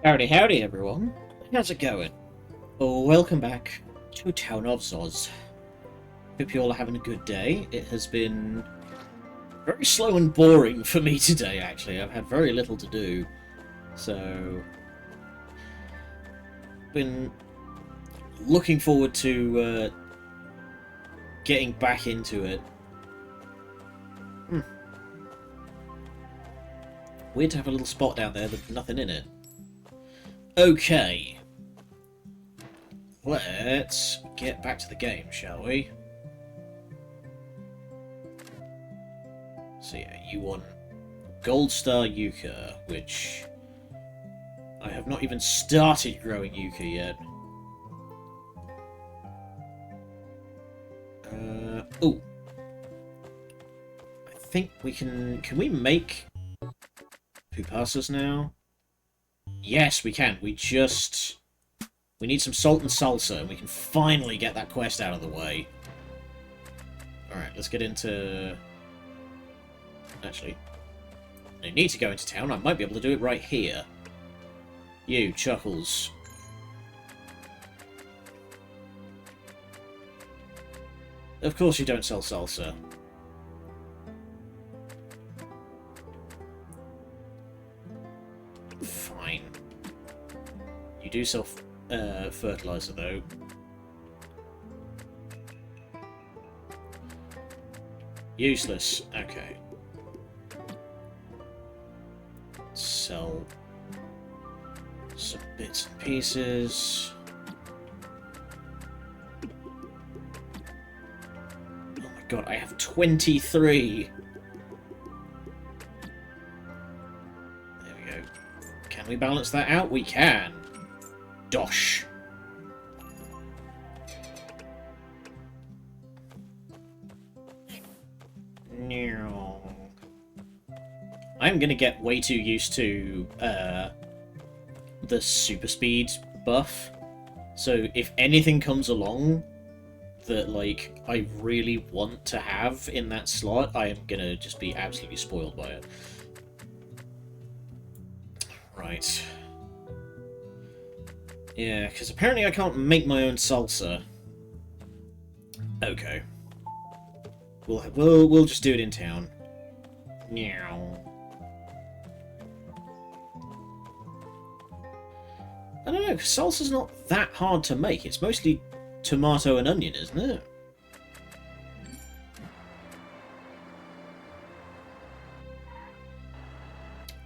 Howdy, howdy, everyone. How's it going? Oh, welcome back to Town of Zoz. Hope you all are having a good day. It has been very slow and boring for me today, actually. I've had very little to do. So, been looking forward to getting back into it. Weird to have a little spot down there with nothing in it. Okay. Let's get back to the game, shall we? So yeah, you want Gold Star Yucca, which I have not even started growing Yucca yet. Oh. I think we can we make Pupasas now? Yes, we can. We need some salt and salsa, and we can finally get that quest out of the way. Alright, let's get into... Actually, I need to go into town. I might be able to do it right here. You, Chuckles. Of course you don't sell salsa. Fine. You do sell fertilizer, though. Useless. Okay. Sell some bits and pieces. Oh my god, I have 23! There we go. Can we balance that out? We can! Dosh! I'm gonna get way too used to the super speed buff, so if anything comes along that like I really want to have in that slot, I am gonna just be absolutely spoiled by it. Right. Yeah, because apparently I can't make my own salsa. Okay. We'll just do it in town. Meow. I don't know, salsa's not that hard to make. It's mostly tomato and onion, isn't it?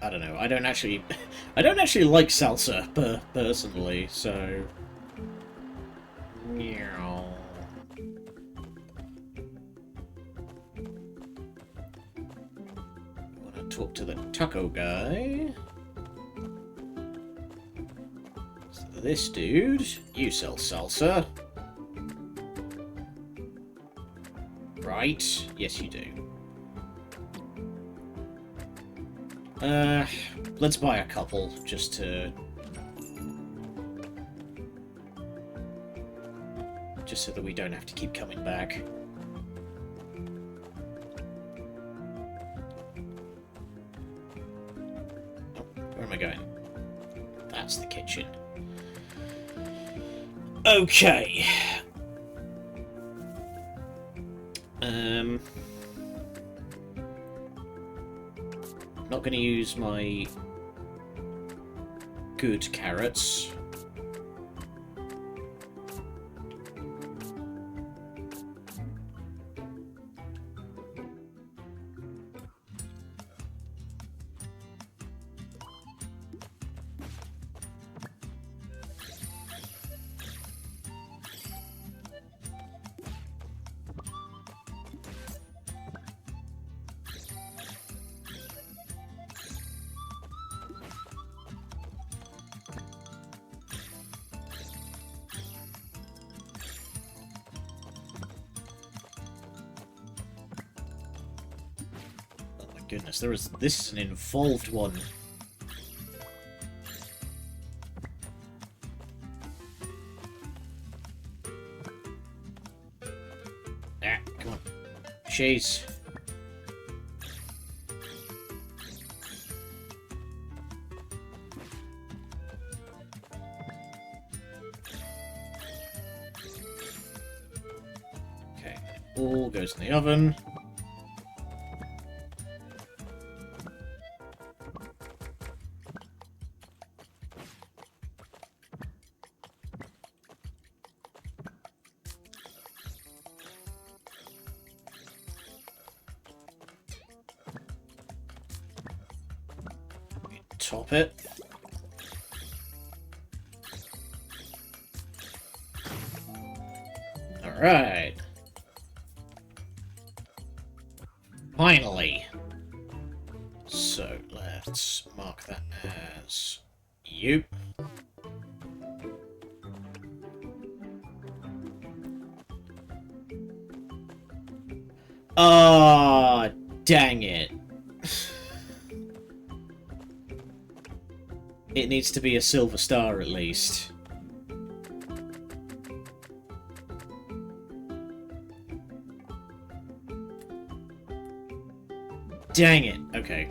I don't know. I don't actually like salsa personally, so meow. I want to talk to the taco guy. This dude, you sell salsa. Right, yes you do. Let's buy a couple, just so that we don't have to keep coming back. Oh, where am I going? That's the kitchen. Okay. I'm not going to use my good carrots. Goodness, this is an involved one. Ah, come on. Cheese. all goes in the oven. Top it. Alright. Finally. So, let's mark that as you. Ah, dang it. It needs to be a silver star at least. Dang it. Okay.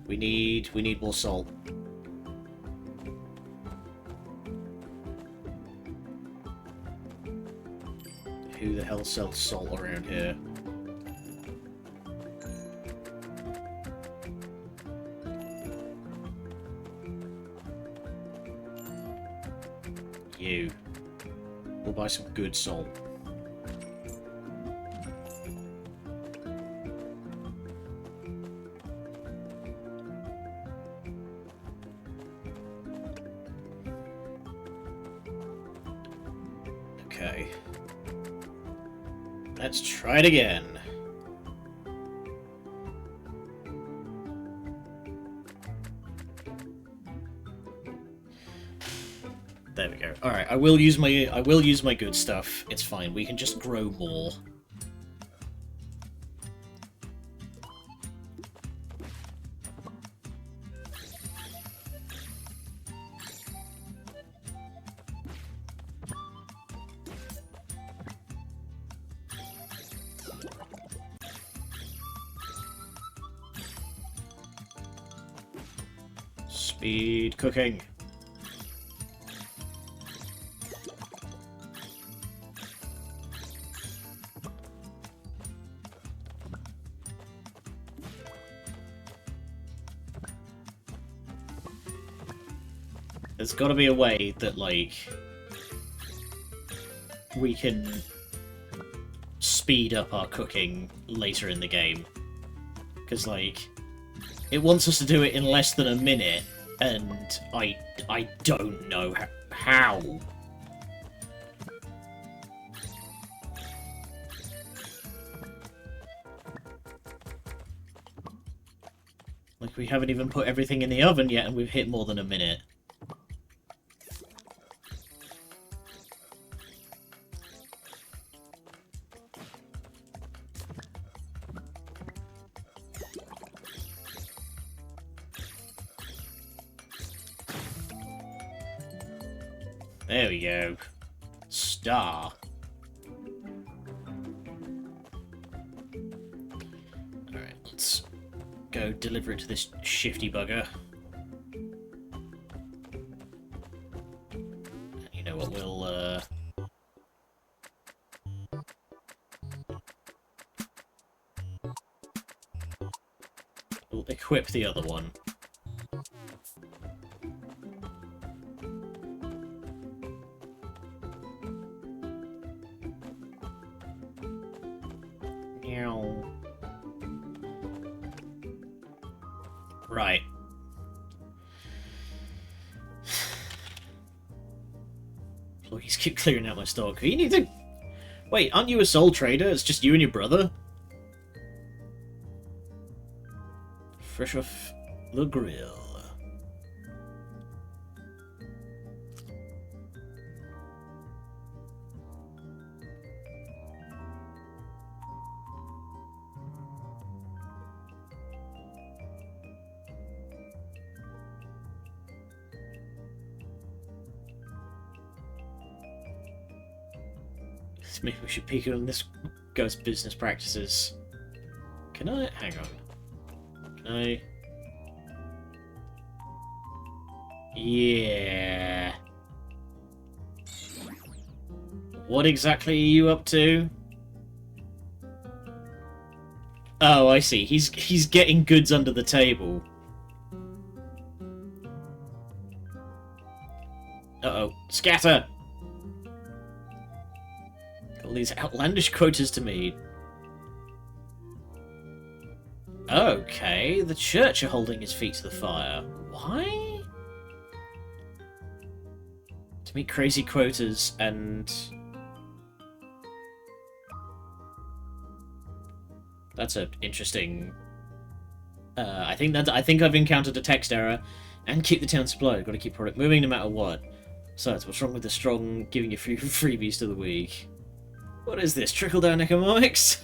We need more salt. Who the hell sells salt around here? You. We'll buy some good salt. Okay. Let's try it again. There we go. Alright, I will use my good stuff. It's fine. We can just grow more. Speed cooking. There's got to be a way that, like, we can speed up our cooking later in the game. Because, like, it wants us to do it in less than a minute, and I don't know how. Like, we haven't even put everything in the oven yet, and we've hit more than a minute. There we go. Star. Alright, let's go deliver it to this shifty bugger. And you know what, we'll equip the other one. Right. Please keep clearing out my stock. You need to... Wait, aren't you a sole trader? It's just you and your brother? Fresh off the grill. Maybe we should peek on this guy's business practices. Can I? Hang on. Can I? Yeah. What exactly are you up to? Oh, I see. He's getting goods under the table. Uh-oh. Scatter! All these outlandish quotas to meet. Okay, the church are holding his feet to the fire. Why? To meet crazy quotas and... That's an interesting... I think I've encountered a text error. And keep the town supplied. Got to keep product moving no matter what. Besides, what's wrong with the strong giving you free freebies to the weak? What is this? Trickle-down economics?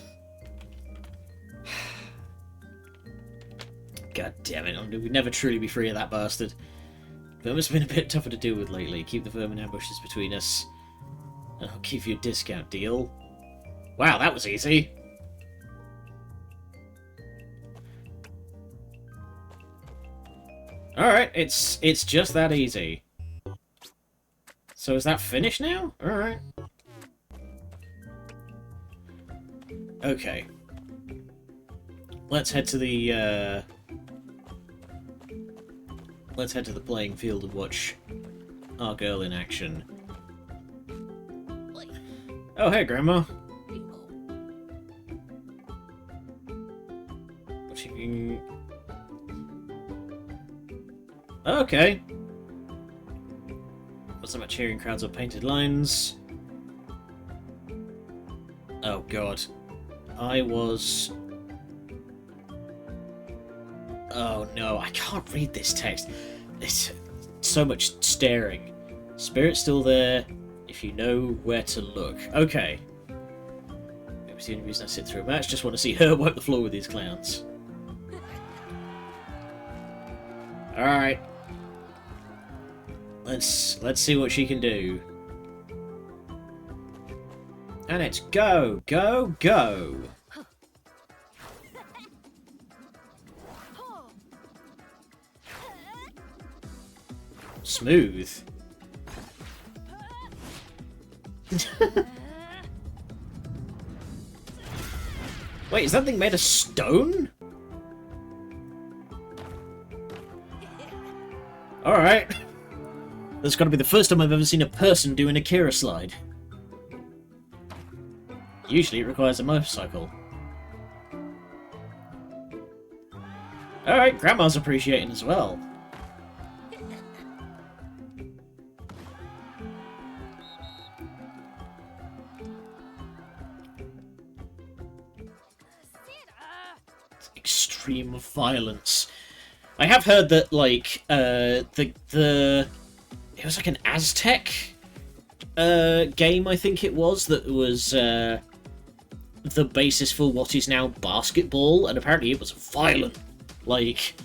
God damn it, we'd never truly be free of that bastard. Vermin's been a bit tougher to deal with lately. Keep the vermin ambushes between us. And I'll give you a discount deal. Wow, that was easy. Alright, it's just that easy. So is that finished now? Alright. Okay. Let's head to the, Let's head to the playing field and watch our girl in action. Oh, hey, Grandma. Watching... Okay. Not so much hearing crowds or painted lines. Oh, God. I was... Oh no, I can't read this text. It's so much staring. Spirit's still there, if you know where to look. Okay. Maybe it's the only reason I sit through a match. Just want to see her wipe the floor with these clowns. Alright. Let's see what she can do. And it's go, go, go! Smooth. Wait, is that thing made of stone? Alright. That's gotta be the first time I've ever seen a person do an Akira slide. Usually it requires a motorcycle. Alright, Grandma's appreciating as well. Extreme violence. I have heard that, like, it was like an Aztec game, I think it was, that was the basis for what is now basketball, and apparently it was violent, like,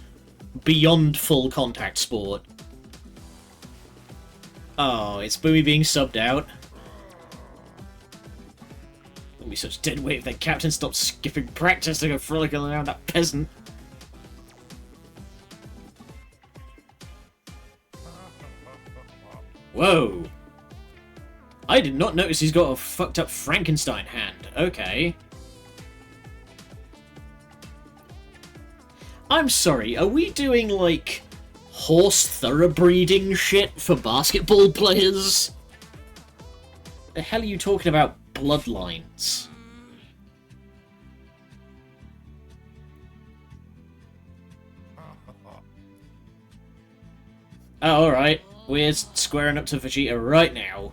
beyond full contact sport. Oh, it's Boomi being subbed out. Wouldn't be such dead weight if their captain stopped skipping practice to go frolicking around that peasant. Whoa! I did not notice he's got a fucked up Frankenstein hand. Okay. I'm sorry, are we doing, like, horse thoroughbreeding shit for basketball players? The hell are you talking about bloodlines? Oh, alright. We're squaring up to Vegeta right now.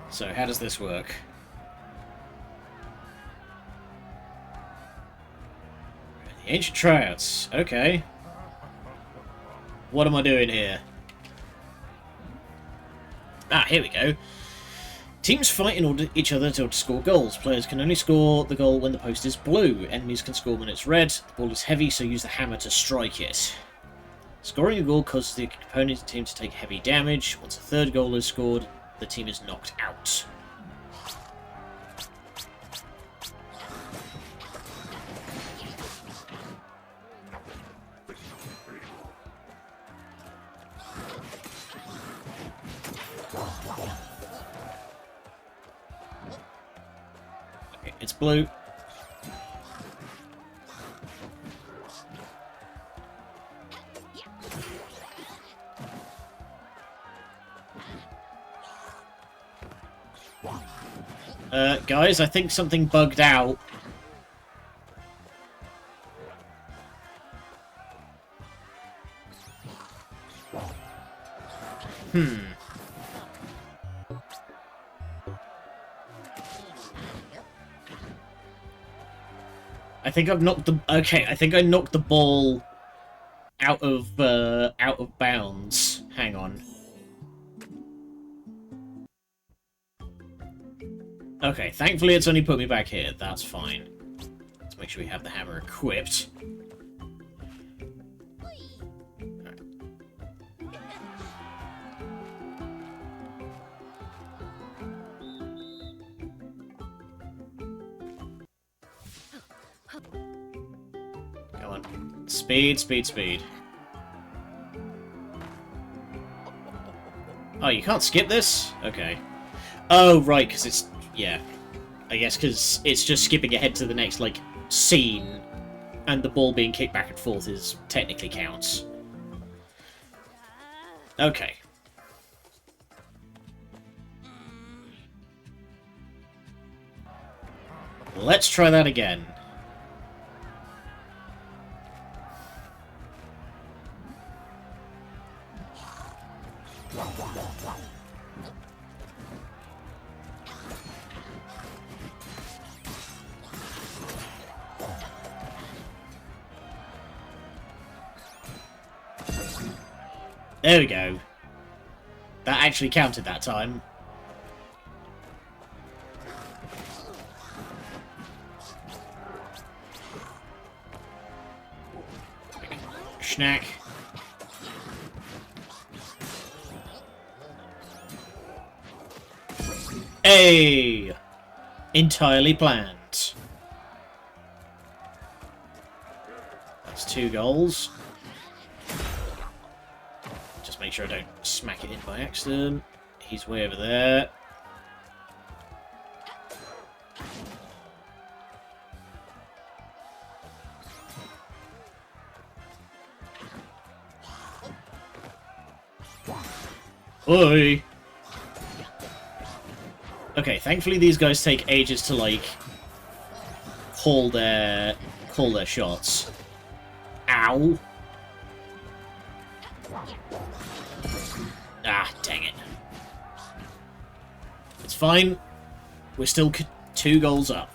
So, how does this work? The ancient tryouts. Okay. What am I doing here? Ah, here we go. Teams fight in order each other to score goals. Players can only score the goal when the post is blue. Enemies can score when it's red. The ball is heavy, so use the hammer to strike it. Scoring a goal causes the opponent team to take heavy damage. Once a third goal is scored, the team is knocked out. Blue. Guys, I think something bugged out. I think I've knocked the... Okay, I think I knocked the ball out of bounds. Hang on. Okay, thankfully it's only put me back here. That's fine. Let's make sure we have the hammer equipped. Come on. Speed, speed, speed. Oh, you can't skip this? Okay. Oh, right, because it's... Yeah. I guess because it's just skipping ahead to the next, like, scene, and the ball being kicked back and forth is technically counts. Okay. Let's try that again. There we go. That actually counted that time. Schnack. Hey! Entirely planned. That's 2 goals. Just make sure I don't smack it in by accident. He's way over there. Oi! Okay, thankfully these guys take ages to, like, call their shots. Ow! Ah, dang it. It's fine. We're still 2 goals up.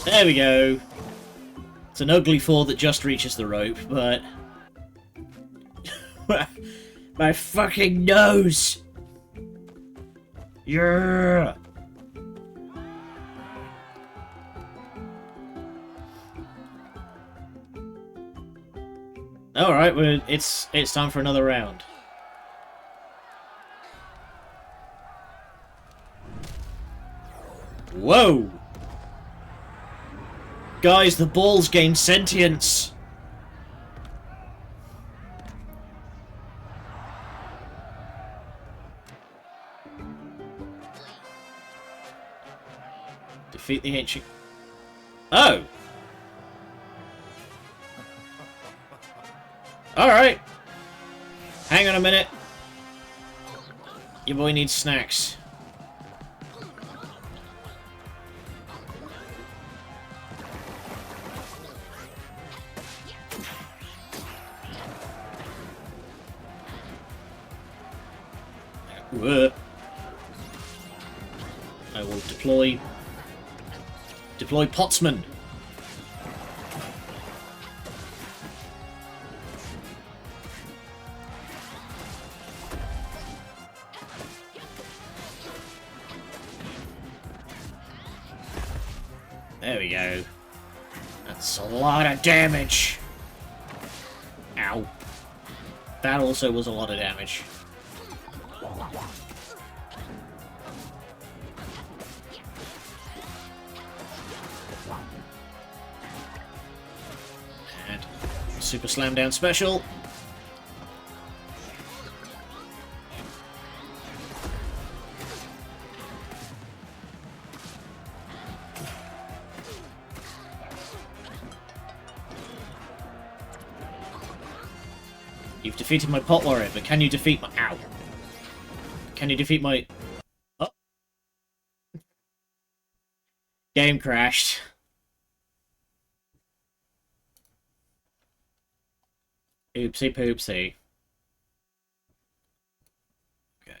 There we go. It's an ugly fall that just reaches the rope, but... My fucking nose! Yeah! Alright, it's time for another round. Whoa! Guys, the ball's gained sentience! Defeat the ancient... Oh! Alright! Hang on a minute. Your boy needs snacks. I will deploy Potsman. There we go. That's a lot of damage. Ow. That also was a lot of damage. And super slam down special. You've defeated my pot warrior, but can you defeat my... Ow. Can you defeat my... Oh. Game crashed. Oopsie poopsie. Okay,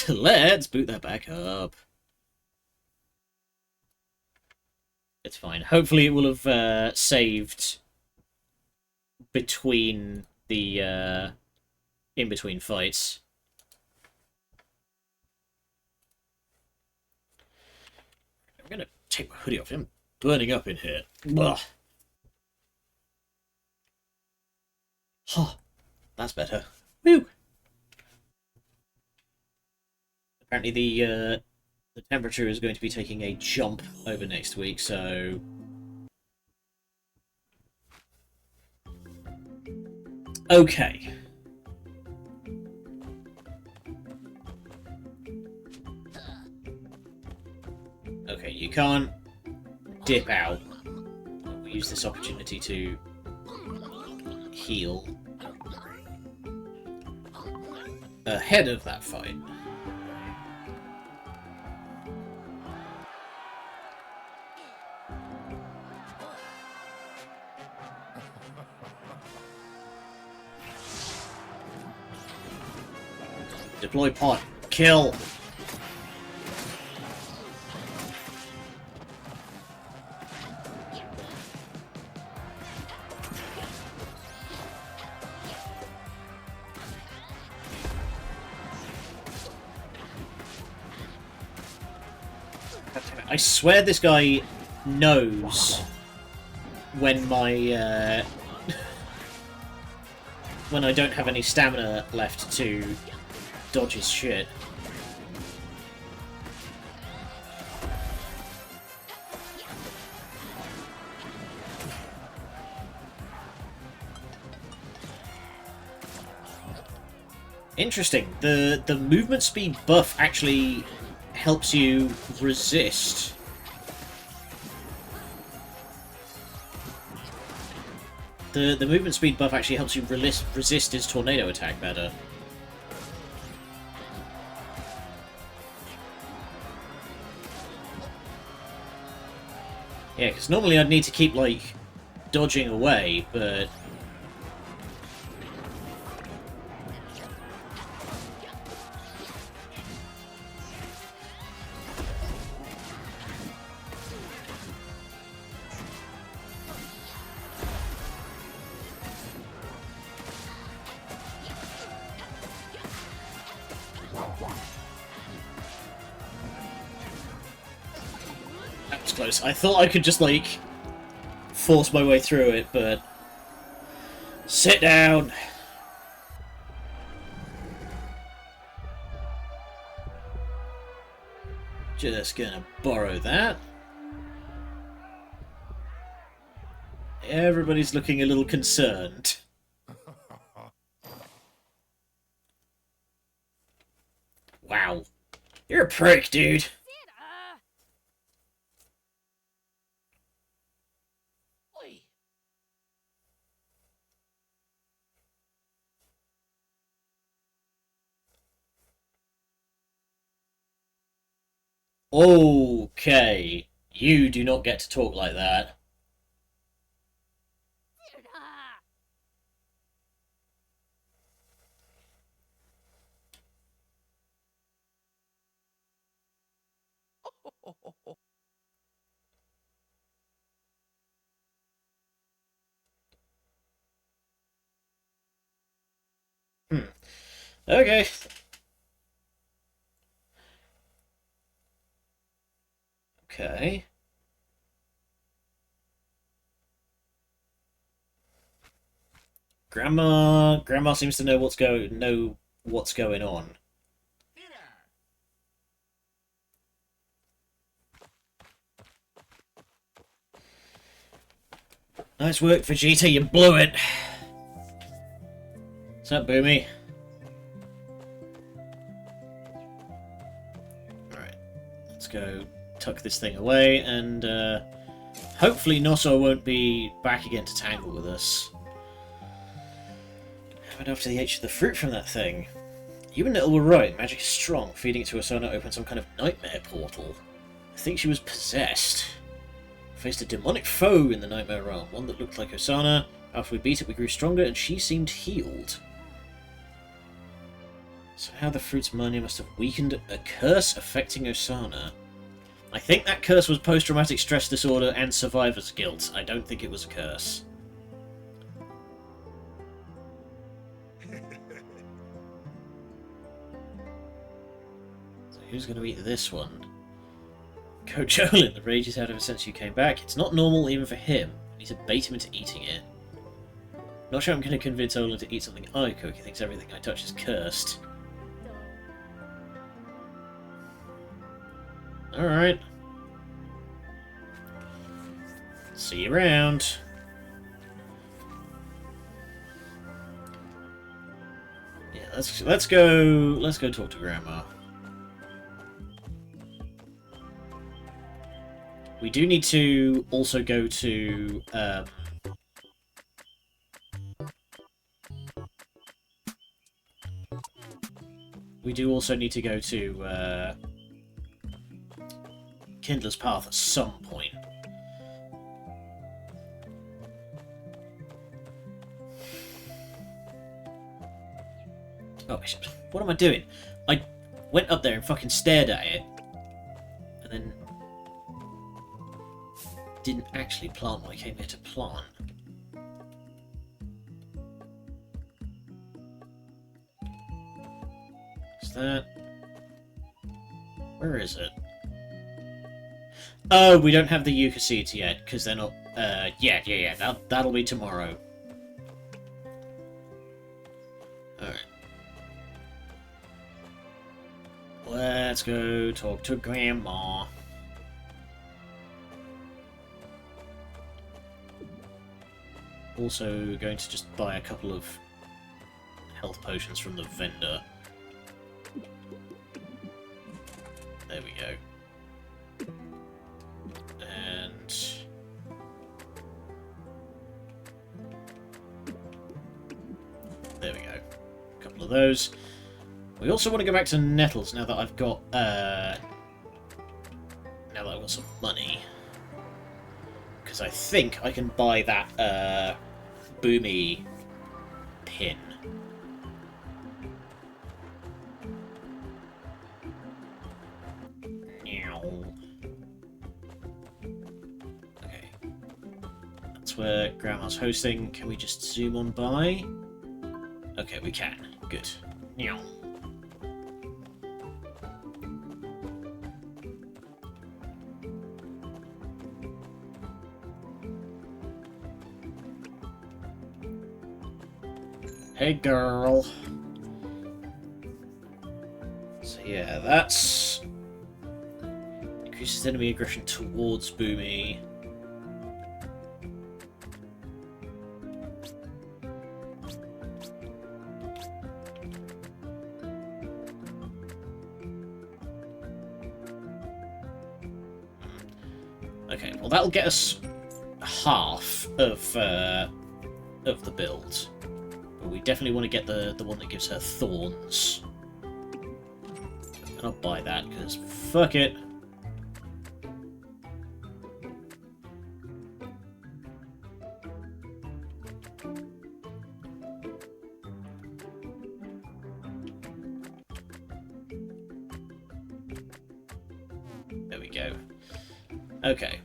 let's boot that back up. It's fine. Hopefully it will have saved between the in-between fights. I'm gonna take my hoodie off. I'm burning up in here. Ugh. Huh. That's better. Woo! Apparently the temperature is going to be taking a jump over next week, so... Okay. Okay, you can't dip out. We'll use this opportunity to heal ahead of that fight. Deploy pot. Kill. I swear this guy knows when my when I don't have any stamina left to dodge his shit. Interesting. The movement speed buff actually helps you resist. The movement speed buff actually helps you resist his tornado attack better. Yeah, because normally I'd need to keep, like, dodging away, but... That was close. I thought I could just, like, force my way through it, but... Sit down! Just gonna borrow that. Everybody's looking a little concerned. Wow. You're a prick, dude. Okay. You do not get to talk like that. Okay. Okay. Grandma seems to know what's going on. Nice work, Vegeta, you blew it! What's up, Boomy? Alright, let's go tuck this thing away, and hopefully Nosso won't be back again to tangle with us. How about after the H of the fruit from that thing? You and Little were right, magic is strong. Feeding it to Osana opened some kind of nightmare portal. I think she was possessed. Faced a demonic foe in the Nightmare Realm, one that looked like Osana. After we beat it, we grew stronger, and she seemed healed. So how the fruit's mania must have weakened a curse affecting Osana. I think that curse was post-traumatic stress disorder and survivor's guilt. I don't think it was a curse. So who's going to eat this one? Coach Olin, the rage is out of him since you came back. It's not normal even for him. I need to bait him into eating it. Not sure I'm going to convince Olin to eat something I cook. He thinks everything I touch is cursed. Alright. See you around. Yeah, let's go talk to Grandma. We do need to also go to we do also need to go to Kindler's Path at some point. Oh, what am I doing? I went up there and fucking stared at it, and then didn't actually plant what I came here to plant. Is that... Where is it? Oh, we don't have the Yucca seeds yet, because they're not... yeah. That'll be tomorrow. Alright. Let's go talk to Grandma. Also going to just buy a couple of health potions from the vendor. There we go. And... there we go. A couple of those. We also want to go back to Nettles now that I've got some money. Because I think I can buy that Boomi pin. Okay. That's where Grandma's hosting. Can we just zoom on by? Okay, we can. Good. Hey, girl. So yeah, that's... increases enemy aggression towards Boomi. Okay, well that'll get us half of the build. But we definitely want to get the one that gives her thorns. And I'll buy that, because fuck it. There we go. Okay.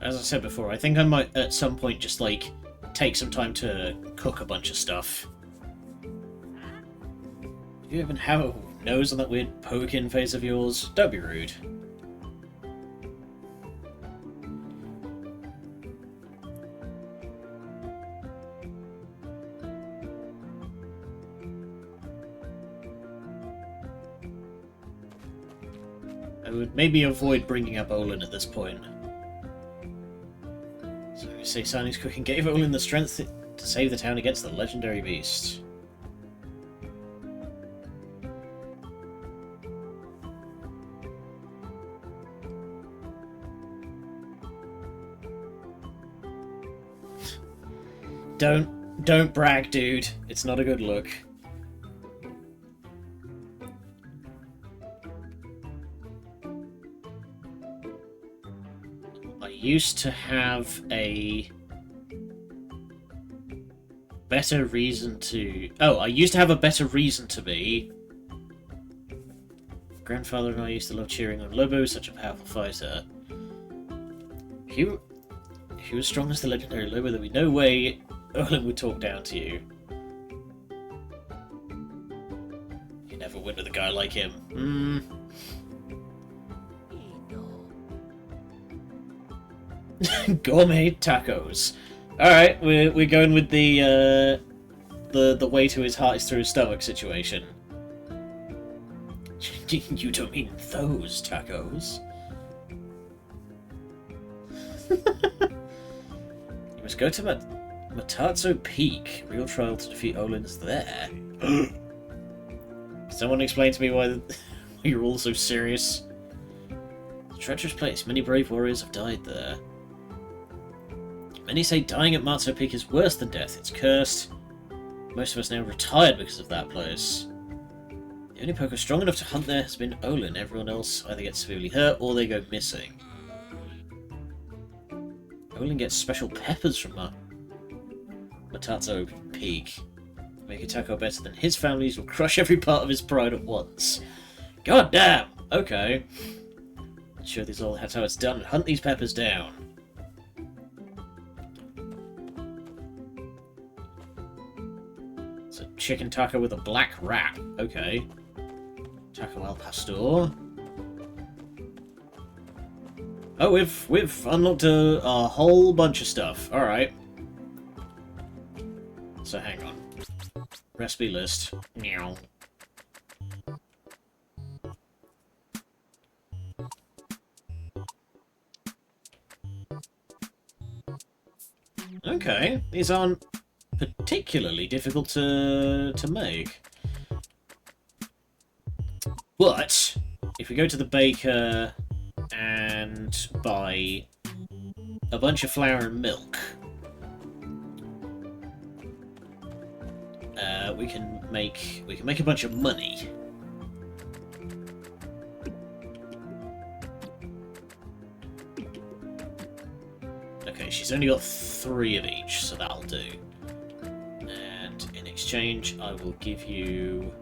As I said before, I think I might at some point just like take some time to cook a bunch of stuff. Do you even have a nose on that weird poke-in face of yours? Don't be rude. I would maybe avoid bringing up Olin at this point. So we say Signing's cooking gave Olin the strength to save the town against the legendary beast. Don't brag, dude. It's not a good look. I used to have a better reason to... Oh, I used to have a better reason to be. Grandfather and I used to love cheering on Lobo, such a powerful fighter. He was strong as the legendary Lobo, there'd be no way Olin would talk down to you. You never win with a guy like him. Gourmet tacos. Alright, we're going with the way to his heart is through his stomach situation. You don't mean those tacos? You must go to Matazzo Peak. Real trial to defeat Olin's there. Someone explain to me why you're all so serious. It's a treacherous place. Many brave warriors have died there. Many say dying at Matzo Peak is worse than death. It's cursed. Most of us now retired because of that place. The only poker strong enough to hunt there has been Olin. Everyone else either gets severely hurt or they go missing. Olin gets special peppers from Matazzo Peak. Make a taco better than his family's will crush every part of his pride at once. God damn! Okay. Sure this all that's how it's done. Hunt these peppers down. It's a chicken taco with a black wrap. Okay. Taco al pastor. Oh, we've unlocked a whole bunch of stuff. All right. So hang on. Recipe list. Meow. Okay, these aren't particularly difficult to make. But if we go to the baker and buy a bunch of flour and milk, we can make a bunch of money. Okay, she's only got 3 of each, so that'll do. And in exchange, I will give you...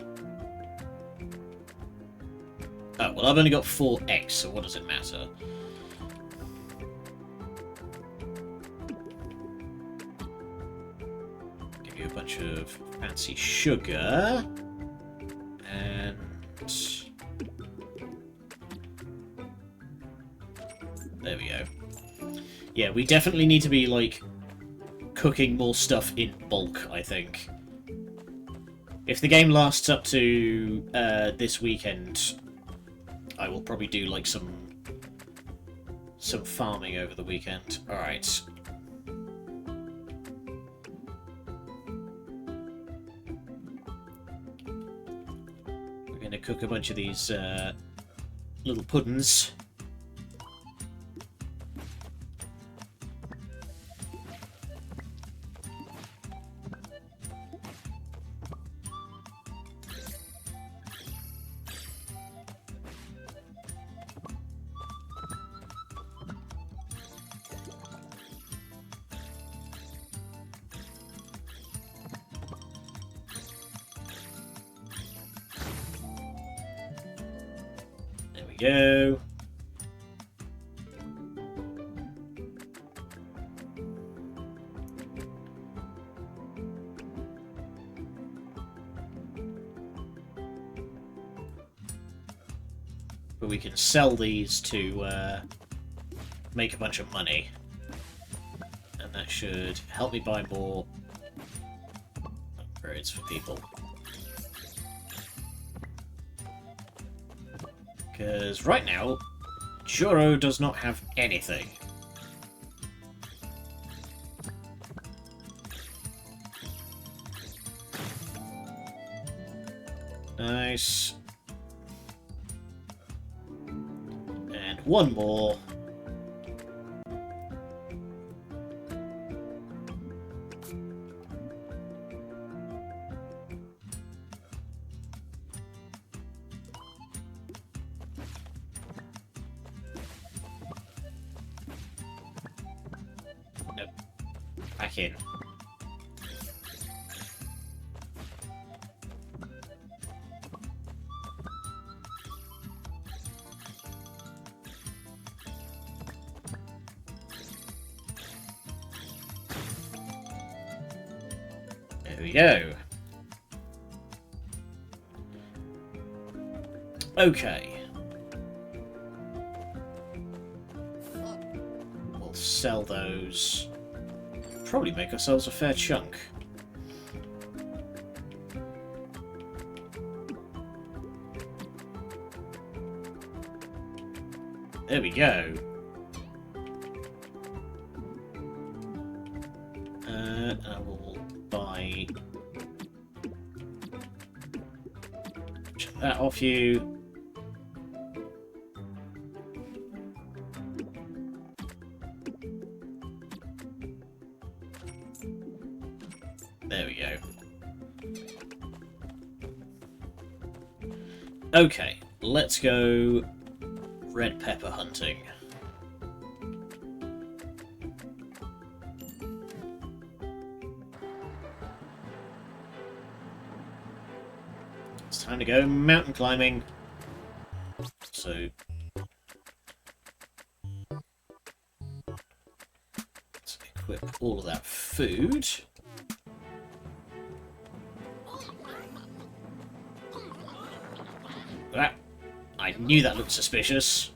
Oh, well, I've only got 4 eggs, so what does it matter? Give you a bunch of fancy sugar. And... there we go. Yeah, we definitely need to be, like, cooking more stuff in bulk, I think. If the game lasts up to this weekend, I will probably do, like, some farming over the weekend. Alright. We're going to cook a bunch of these little puddings. Go. But we can sell these to make a bunch of money. And that should help me buy more upgrades for people. Because right now, Joro does not have anything. Nice. And one more. Nope. Back in. There we go. Okay. We'll sell those. Probably make ourselves a fair chunk. There we go. I will buy that off you. There we go. Okay, let's go red pepper hunting. It's time to go mountain climbing. So let's equip all of that food. Ah, I knew that looked suspicious.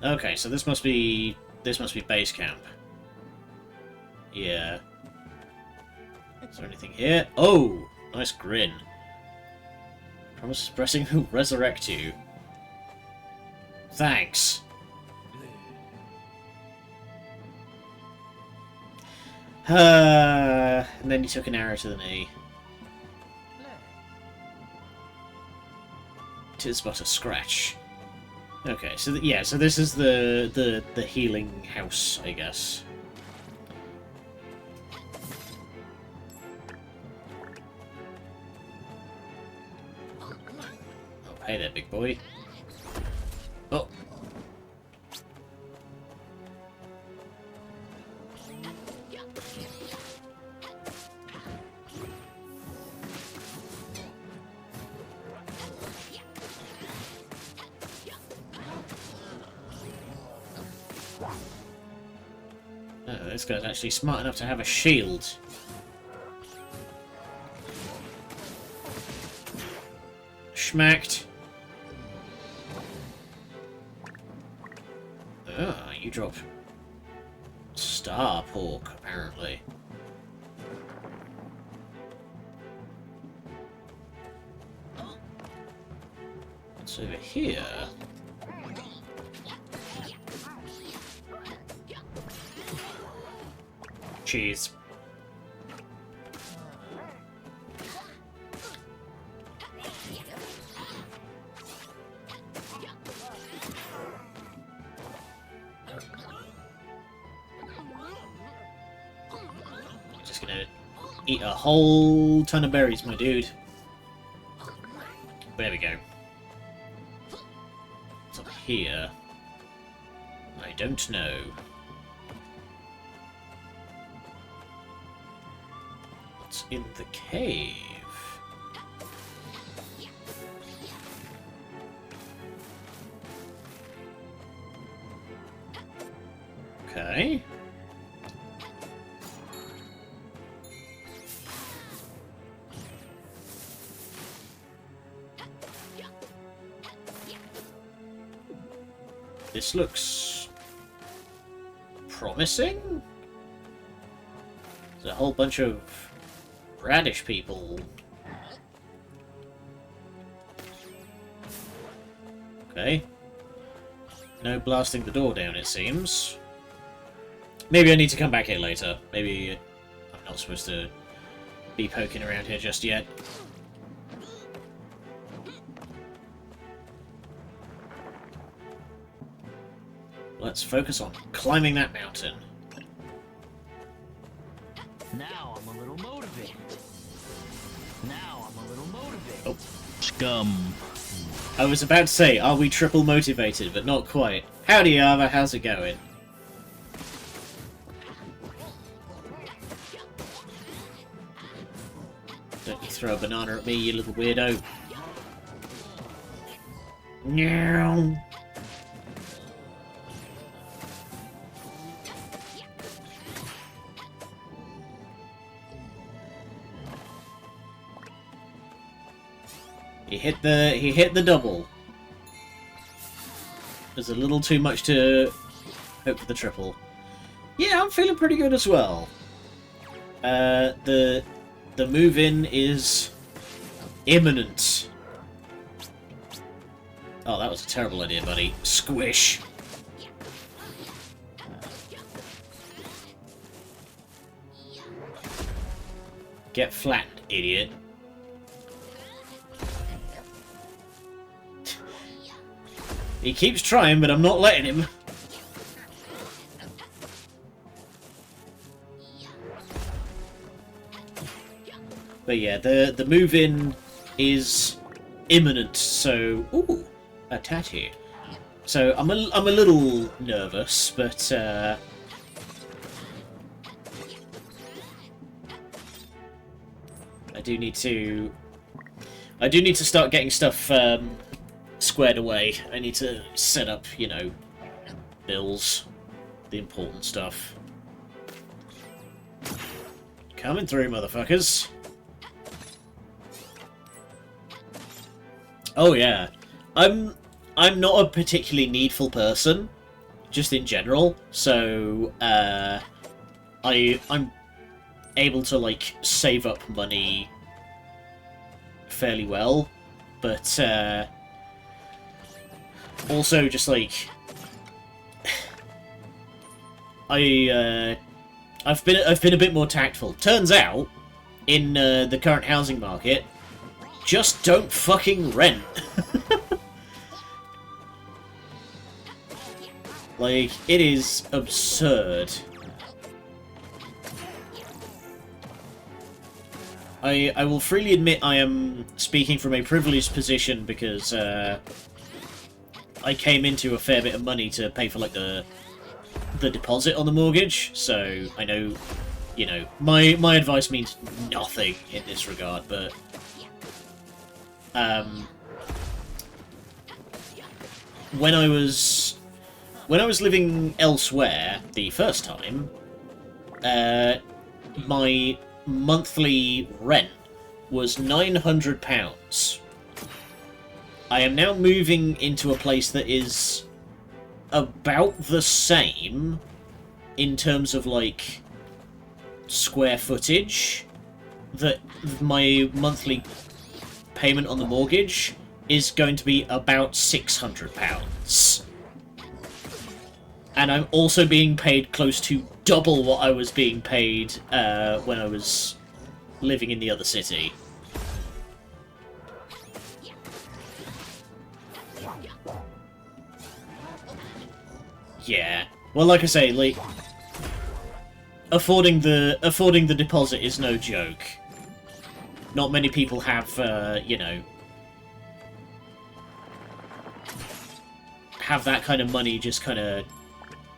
Okay, so this must be base camp. Yeah. Is there anything here? Oh, nice grin. Promise expressing who'll resurrect you. Thanks. And then he took an arrow to the knee. Tis but a scratch. Okay, so yeah, so this is the healing house, I guess. Oh, hey there, big boy. Oh. This guy's actually smart enough to have a shield. Schmacked. Ah, you drop star pork, apparently. What's over here? Cheese. Just gonna eat a whole ton of berries, my dude. There we go. What's up here? I don't know. In the cave. Okay. This looks promising. There's a whole bunch of Radish people. Okay. No blasting the door down, it seems. Maybe I need to come back here later. Maybe I'm not supposed to be poking around here just yet. Let's focus on climbing that mountain. Now I'm a little motivated. Oh. Scum. I was about to say, are we triple motivated, but not quite. Howdy, Yava, how's it going? Don't you throw a banana at me, you little weirdo. Meow. He hit the double. There's a little too much to hope for the triple. Yeah, I'm feeling pretty good as well. The move in is imminent. Oh, that was a terrible idea, buddy. Squish. Get flattened, idiot. He keeps trying, but I'm not letting him. But yeah, the move in is imminent, so ooh, a tattoo. So I'm a little nervous, but I do need to start getting stuff squared away. I need to set up, you know, bills, the important stuff. Coming through, motherfuckers. Oh yeah, I'm not a particularly needful person, just in general. So I'm able to like save up money fairly well, but also just like I've been a bit more tactful. Turns out, in the current housing market, just don't fucking rent. Like, it is absurd. I will freely admit I am speaking from a privileged position because I came into a fair bit of money to pay for like the deposit on the mortgage, so I know, you know, my advice means nothing in this regard, but when I was living elsewhere the first time, my monthly rent was £900. I am now moving into a place that is about the same in terms of like square footage, that my monthly payment on the mortgage is going to be about £600. And I'm also being paid close to double what I was being paid when I was living in the other city. Yeah. Well, like I say, like affording the deposit is no joke. Not many people have, you know, have that kind of money just kind of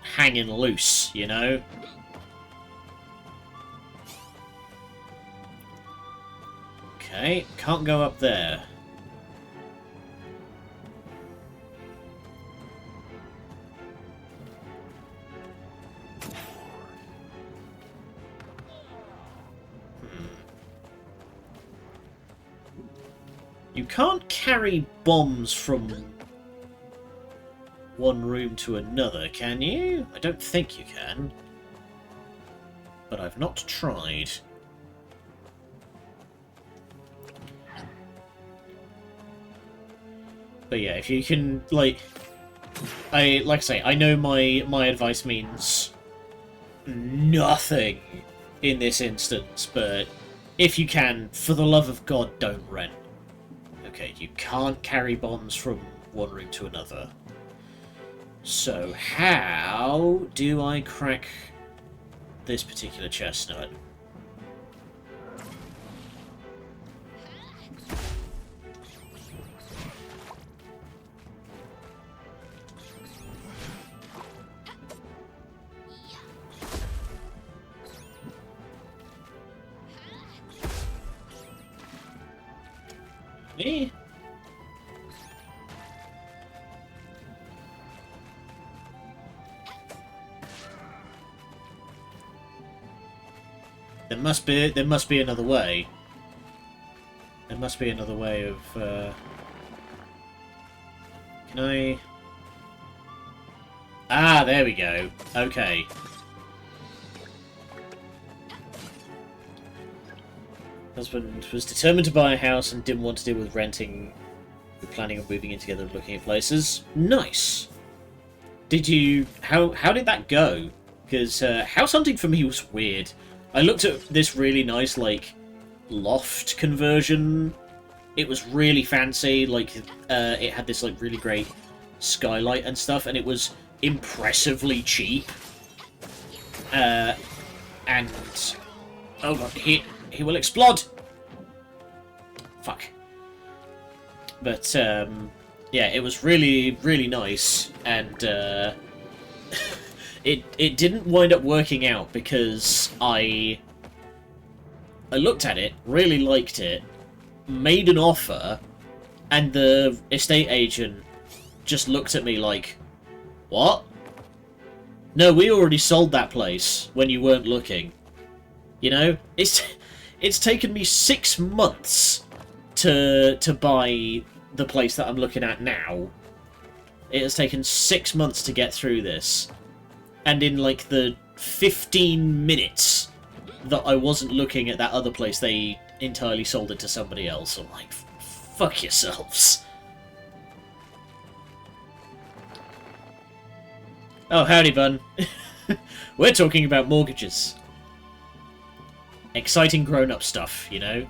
hanging loose, you know? Okay, can't go up there. You can't carry bombs from one room to another, can you? I don't think you can. But I've not tried. But yeah, if you can, like I say, I know my advice means nothing in this instance, but if you can, for the love of God, don't rent. Okay, you can't carry bombs from one room to another. So how do I crack this particular chestnut? Me? There must be another way. There must be another way of can I? Ah, there we go. Okay. Husband was determined to buy a house and didn't want to deal with renting. We're planning on moving in together and looking at places. Nice. Did you... How did that go? Because house hunting for me was weird. I looked at this really nice, like, loft conversion. It was really fancy. Like, it had this, like, really great skylight and stuff, and it was impressively cheap. And... Oh god, he will explode! Fuck. But, yeah, it was really, really nice, and, it didn't wind up working out because I looked at it, really liked it, made an offer, and the estate agent just looked at me like, what? No, we already sold that place when you weren't looking. You know? It's taken me 6 months to buy the place that I'm looking at now. It has taken 6 months to get through this. And in, like, the 15 minutes that I wasn't looking at that other place, they entirely sold it to somebody else. I'm like, fuck yourselves. Oh, howdy, bun. We're talking about mortgages. Exciting grown-up stuff, you know?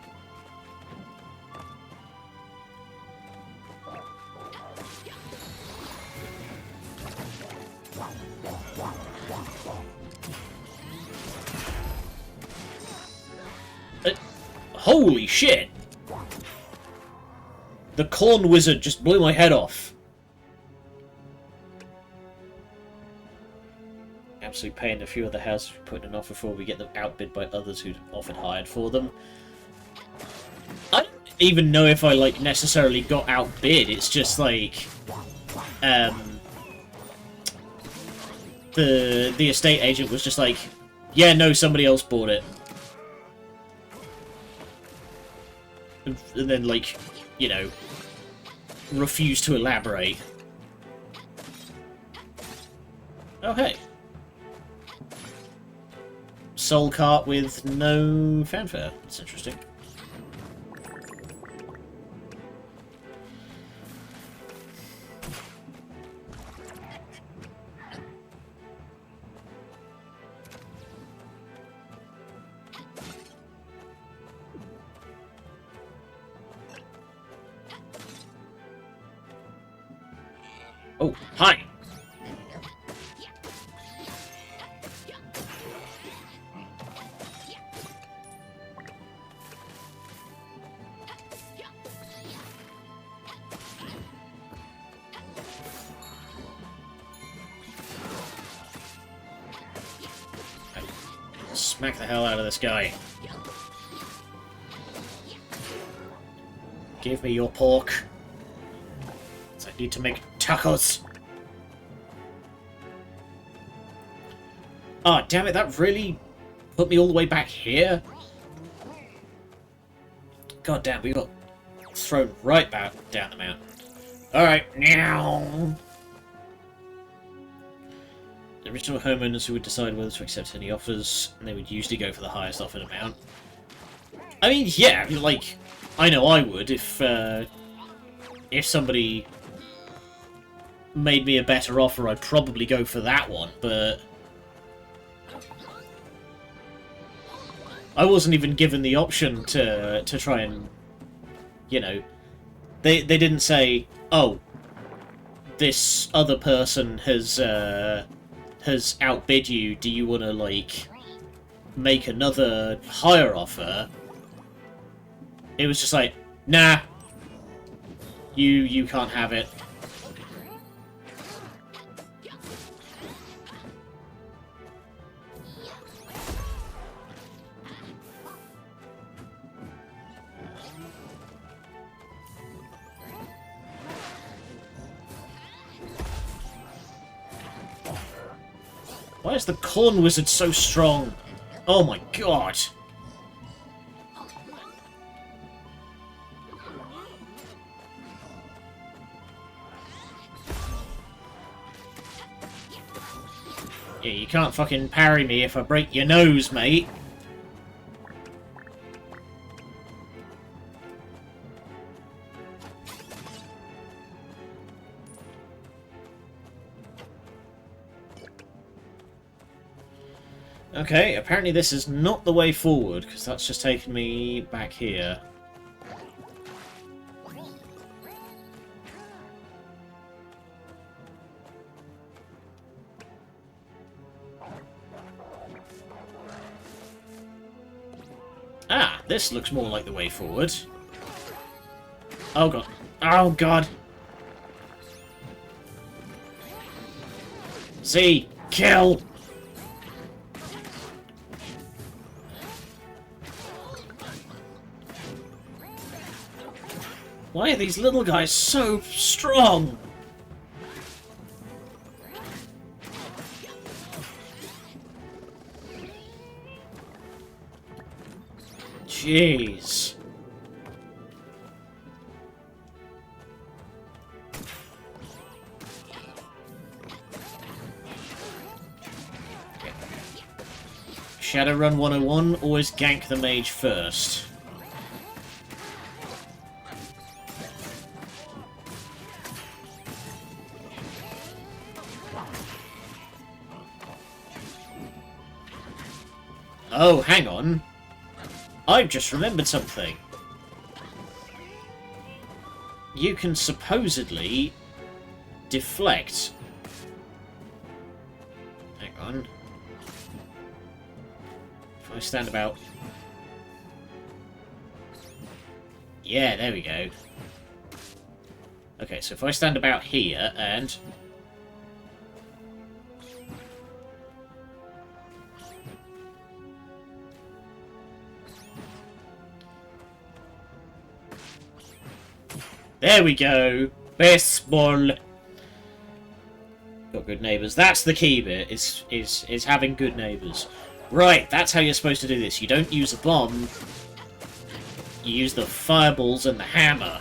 Holy shit! The corn wizard just blew my head off. Absolute pain. A few other houses we put in an offer for, we get them outbid by others who'd offered hired for them. I don't even know if I, like, necessarily got outbid. It's just, like, the estate agent was just like, yeah, no, somebody else bought it. And then, like, you know, refused to elaborate. Oh, hey. Soul cart with no fanfare. That's interesting. Oh, hi! Smack the hell out of this guy. Give me your pork. I need to make tacos. Ah, oh, damn it, that really put me all the way back here? God damn, we got thrown right back down the mountain. Alright, now. The original homeowners who would decide whether to accept any offers, and they would usually go for the highest offered amount. I mean, yeah, like, I know I would if somebody made me a better offer, I'd probably go for that one, but I wasn't even given the option to try and, you know, they didn't say, oh, this other person has outbid you, do you want to, like, make another higher offer? It was just like, nah, you can't have it. Why is the Corn Wizard so strong? Oh my god! Yeah, you can't fucking parry me if I break your nose, mate. Okay, apparently this is not the way forward, because that's just taken me back here. Ah, this looks more like the way forward. Oh god. Oh god. See? Kill! Why are these little guys so strong? Jeez. Shadowrun 101, always gank the mage first. Oh, hang on. I've just remembered something. You can supposedly deflect. Hang on. If I stand about... Yeah, there we go. Okay, so if I stand about here and... There we go! Baseball! Got good neighbours. That's the key bit, is having good neighbours. Right, that's how you're supposed to do this. You don't use a bomb. You use the fireballs and the hammer.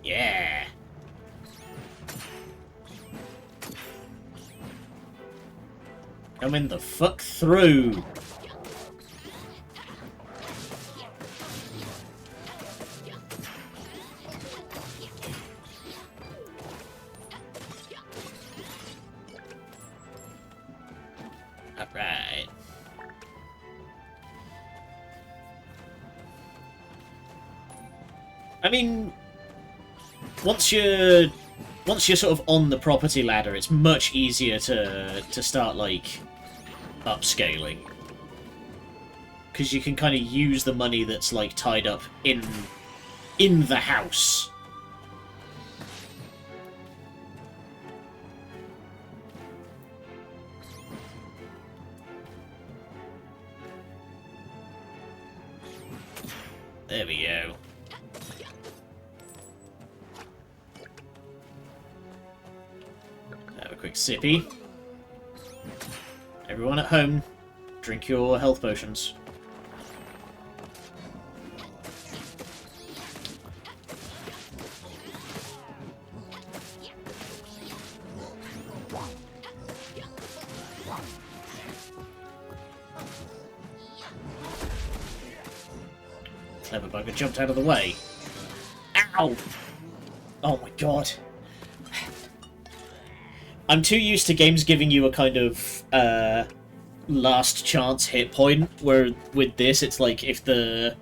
Yeah! Coming the fuck through! Alright. I mean, once you're sort of on the property ladder, it's much easier to start, like, upscaling. Because you can kind of use the money that's, like, tied up in the house. There we go. Have a quick sippy. Everyone at home, drink your health potions. clever bugger jumped out of the way. Ow! Oh my god. I'm too used to games giving you a kind of last chance hit point, where with this it's like if the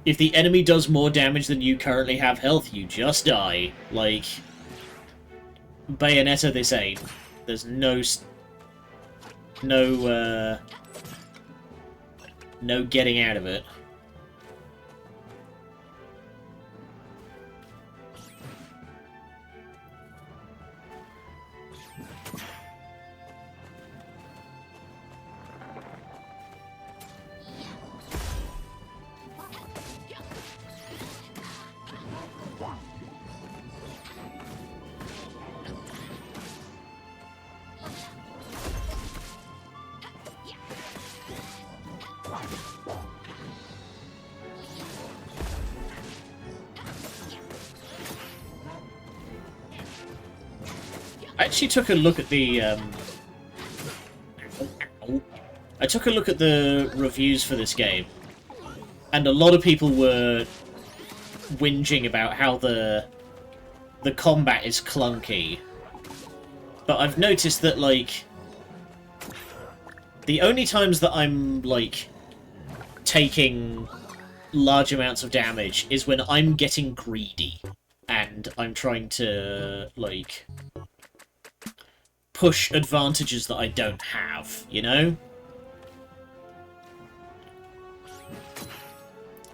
enemy does more damage than you currently have health, you just die. Like, Bayonetta this ain't. There's no getting out of it. I actually took a look at the I took a look at the reviews for this game, and a lot of people were whinging about how the combat is clunky. But I've noticed that, like, the only times that I'm, like, taking large amounts of damage is when I'm getting greedy and I'm trying to, like, push advantages that I don't have, you know?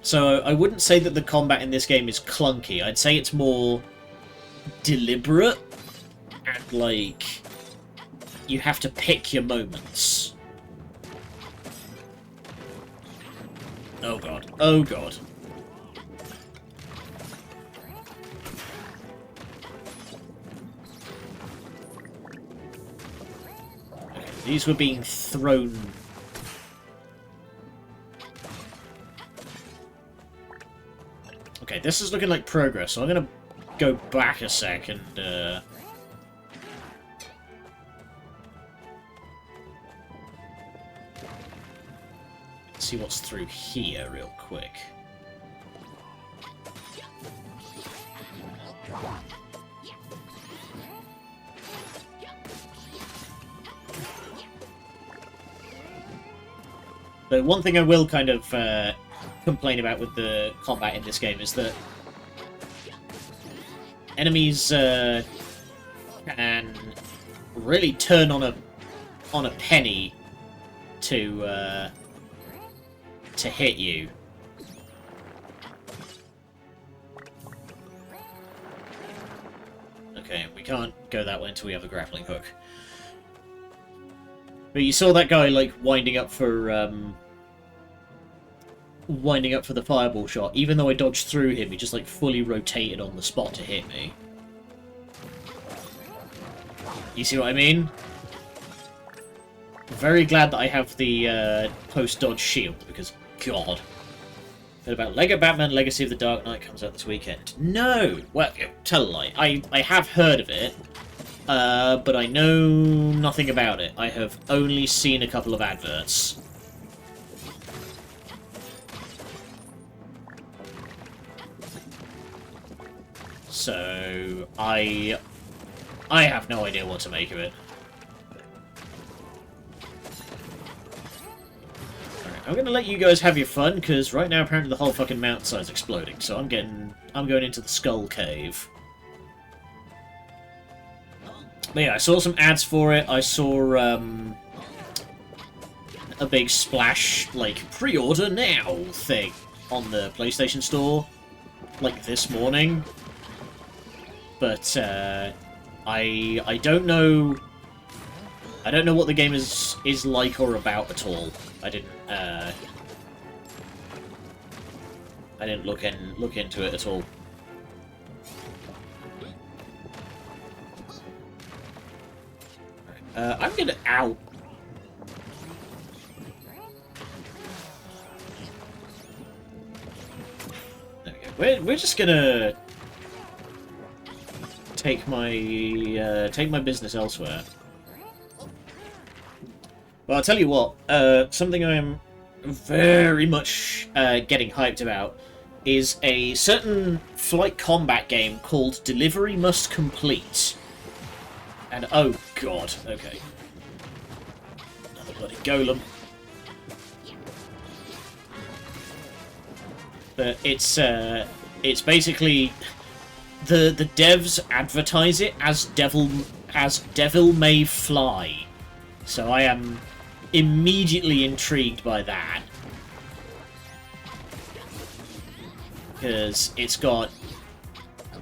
So I wouldn't say that the combat in this game is clunky. I'd say it's more deliberate and, like, you have to pick your moments. Oh god. Oh god. Okay, these were being thrown. Okay, this is looking like progress, so I'm gonna go back a sec and see what's through here real quick. But one thing I will kind of complain about with the combat in this game is that enemies can really turn on a penny to hit you. Okay, we can't go that way until we have the grappling hook. But you saw that guy, like, winding up for the fireball shot. Even though I dodged through him, he just, like, fully rotated on the spot to hit me. You see what I mean? Very glad that I have the post-dodge shield, because, God. But about Lego Batman Legacy of the Dark Knight comes out this weekend. No! Well, tell a lie. I have heard of it, but I know nothing about it. I have only seen a couple of adverts. So, I have no idea what to make of it. Alright, I'm gonna let you guys have your fun, because right now apparently the whole fucking mountainside's exploding, so I'm going into the Skull Cave. But yeah, I saw some ads for it. I saw a big splash, like, pre-order now thing on the PlayStation Store, like, this morning. But I don't know. I don't know what the game is like or about at all. I didn't look into it at all. I'm gonna ow. There we go. We're just gonna take my business elsewhere. Well, I'll tell you what. Something I am very much getting hyped about is a certain flight combat game called Delivery Must Complete. And oh god, okay. Another bloody golem. But it's basically the devs advertise it as Devil May Fly. So I am immediately intrigued by that. Because it's got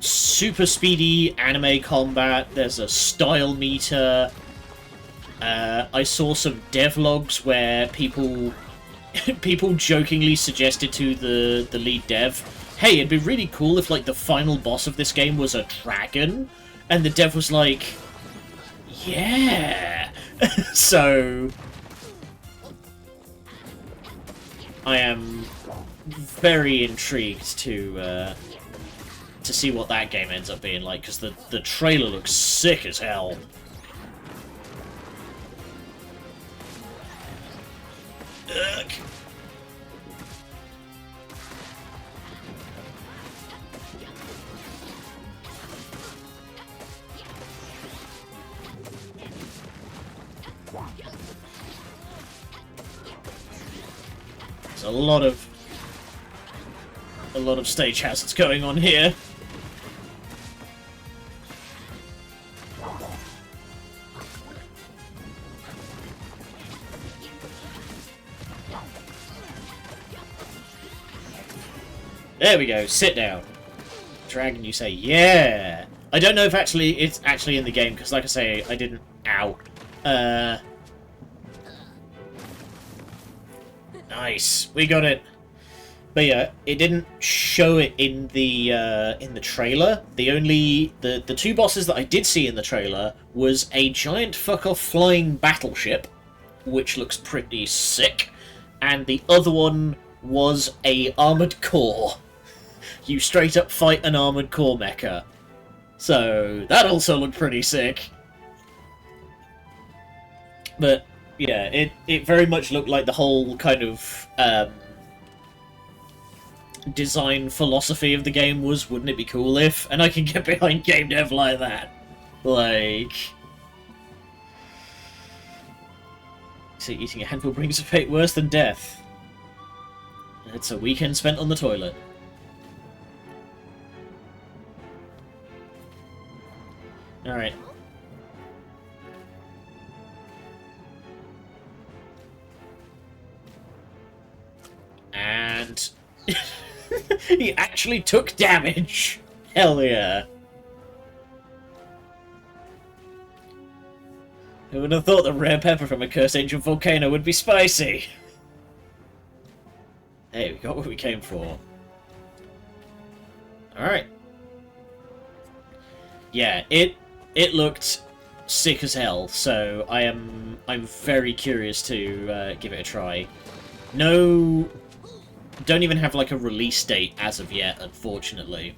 super speedy anime combat, there's a style meter. I saw some devlogs where people jokingly suggested to the lead dev, hey, it'd be really cool if like the final boss of this game was a dragon, and the dev was like, yeah. So I am very intrigued to see what that game ends up being like, because the trailer looks sick as hell. Ugh. There's a lot of stage hazards going on here. There we go, sit down. Dragon, you say, yeah! I don't know if it's actually in the game, because like I say, I didn't... Ow. Nice, we got it. But yeah, it didn't show it in the trailer. The two bosses that I did see in the trailer was a giant fuck-off flying battleship, which looks pretty sick, and the other one was a armored core. You straight up fight an armored core mecha. So that also looked pretty sick. But yeah, it very much looked like the whole kind of design philosophy of the game was, wouldn't it be cool if? And I can get behind game dev like that. Like, so eating a handful brings a fate worse than death. It's a weekend spent on the toilet. Alright. And he actually took damage. Hell yeah. Who would have thought the rare pepper from a cursed ancient volcano would be spicy? Hey, we got what we came for. Alright. Yeah, it looked sick as hell, so I'm very curious to give it a try. No, don't even have like a release date as of yet, unfortunately.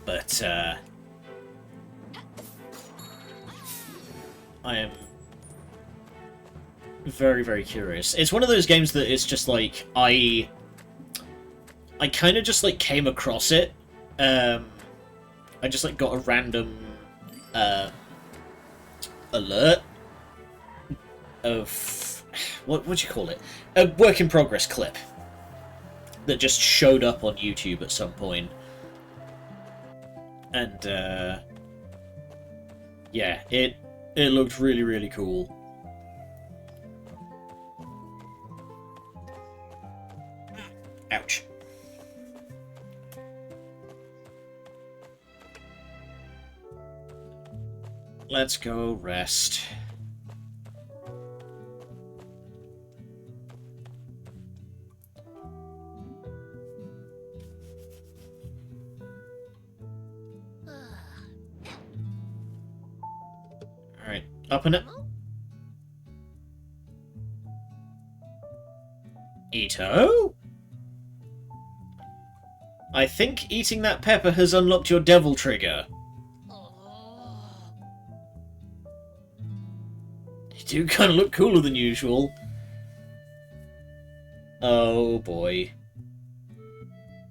But I am very, very curious. It's one of those games that it's just like I kind of just like came across it. I just like got a random alert of what would you call it? A work in progress clip that just showed up on YouTube at some point. And yeah, it looked really, really cool. Ouch. Let's go rest. Alright, up and up. Ito? I think eating that pepper has unlocked your devil trigger. You do kind of look cooler than usual. Oh boy.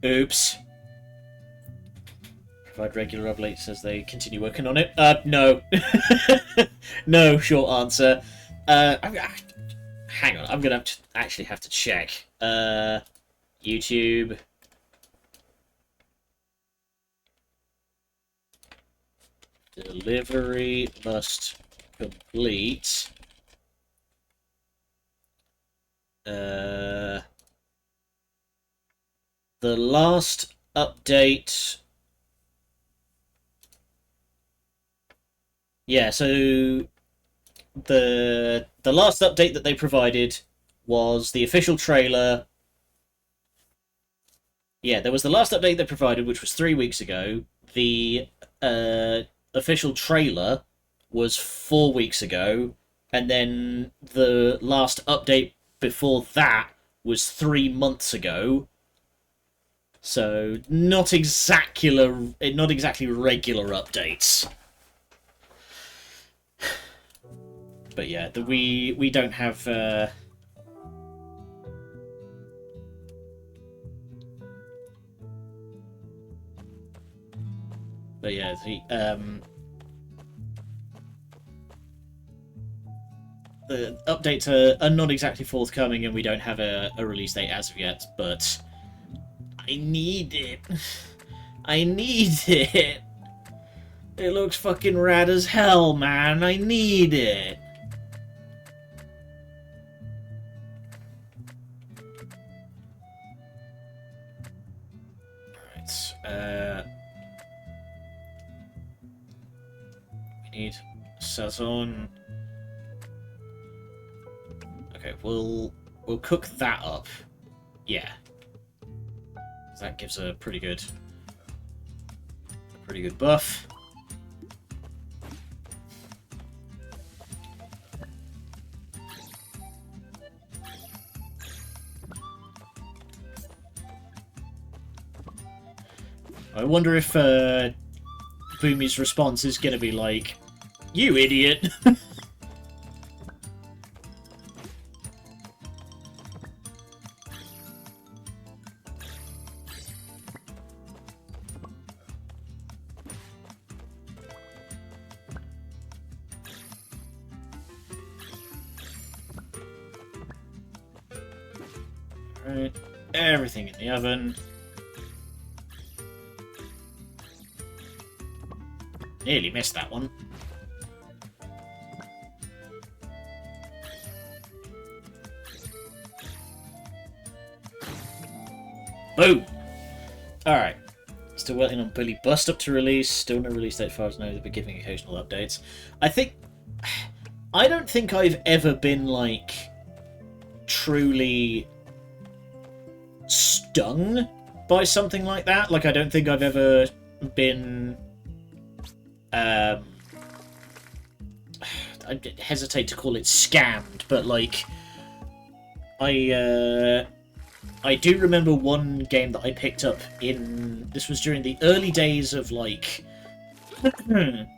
Oops. Provide regular updates as they continue working on it. No. No, short answer. Hang on, I'm gonna actually have to check. YouTube. Delivery must complete. The last update. Yeah, so the last update that they provided was the official trailer. Yeah, there was the last update they provided, which was 3 weeks ago. The official trailer was 4 weeks ago, and then the last update before that was 3 months ago. So not exactly regular updates. But yeah, we don't have. But yeah, the updates are not exactly forthcoming, and we don't have a release date as of yet. But I need it. I need it. It looks fucking rad as hell, man. I need it. Alright, we need Sazon. Okay, we'll cook that up. Yeah. That gives a pretty good buff. I wonder if Boomi's response is going to be like, "You idiot." Alright, everything in the oven. Nearly missed that one. Boom! Alright. Still waiting on Billy Bust up to release. Still no release date as far as I know, but giving occasional updates. I don't think I've ever been, like, truly stung by something like that. Like, I don't think I've ever been... I hesitate to call it scammed, but, like, I do remember one game that I picked up in... This was during the early days of, like,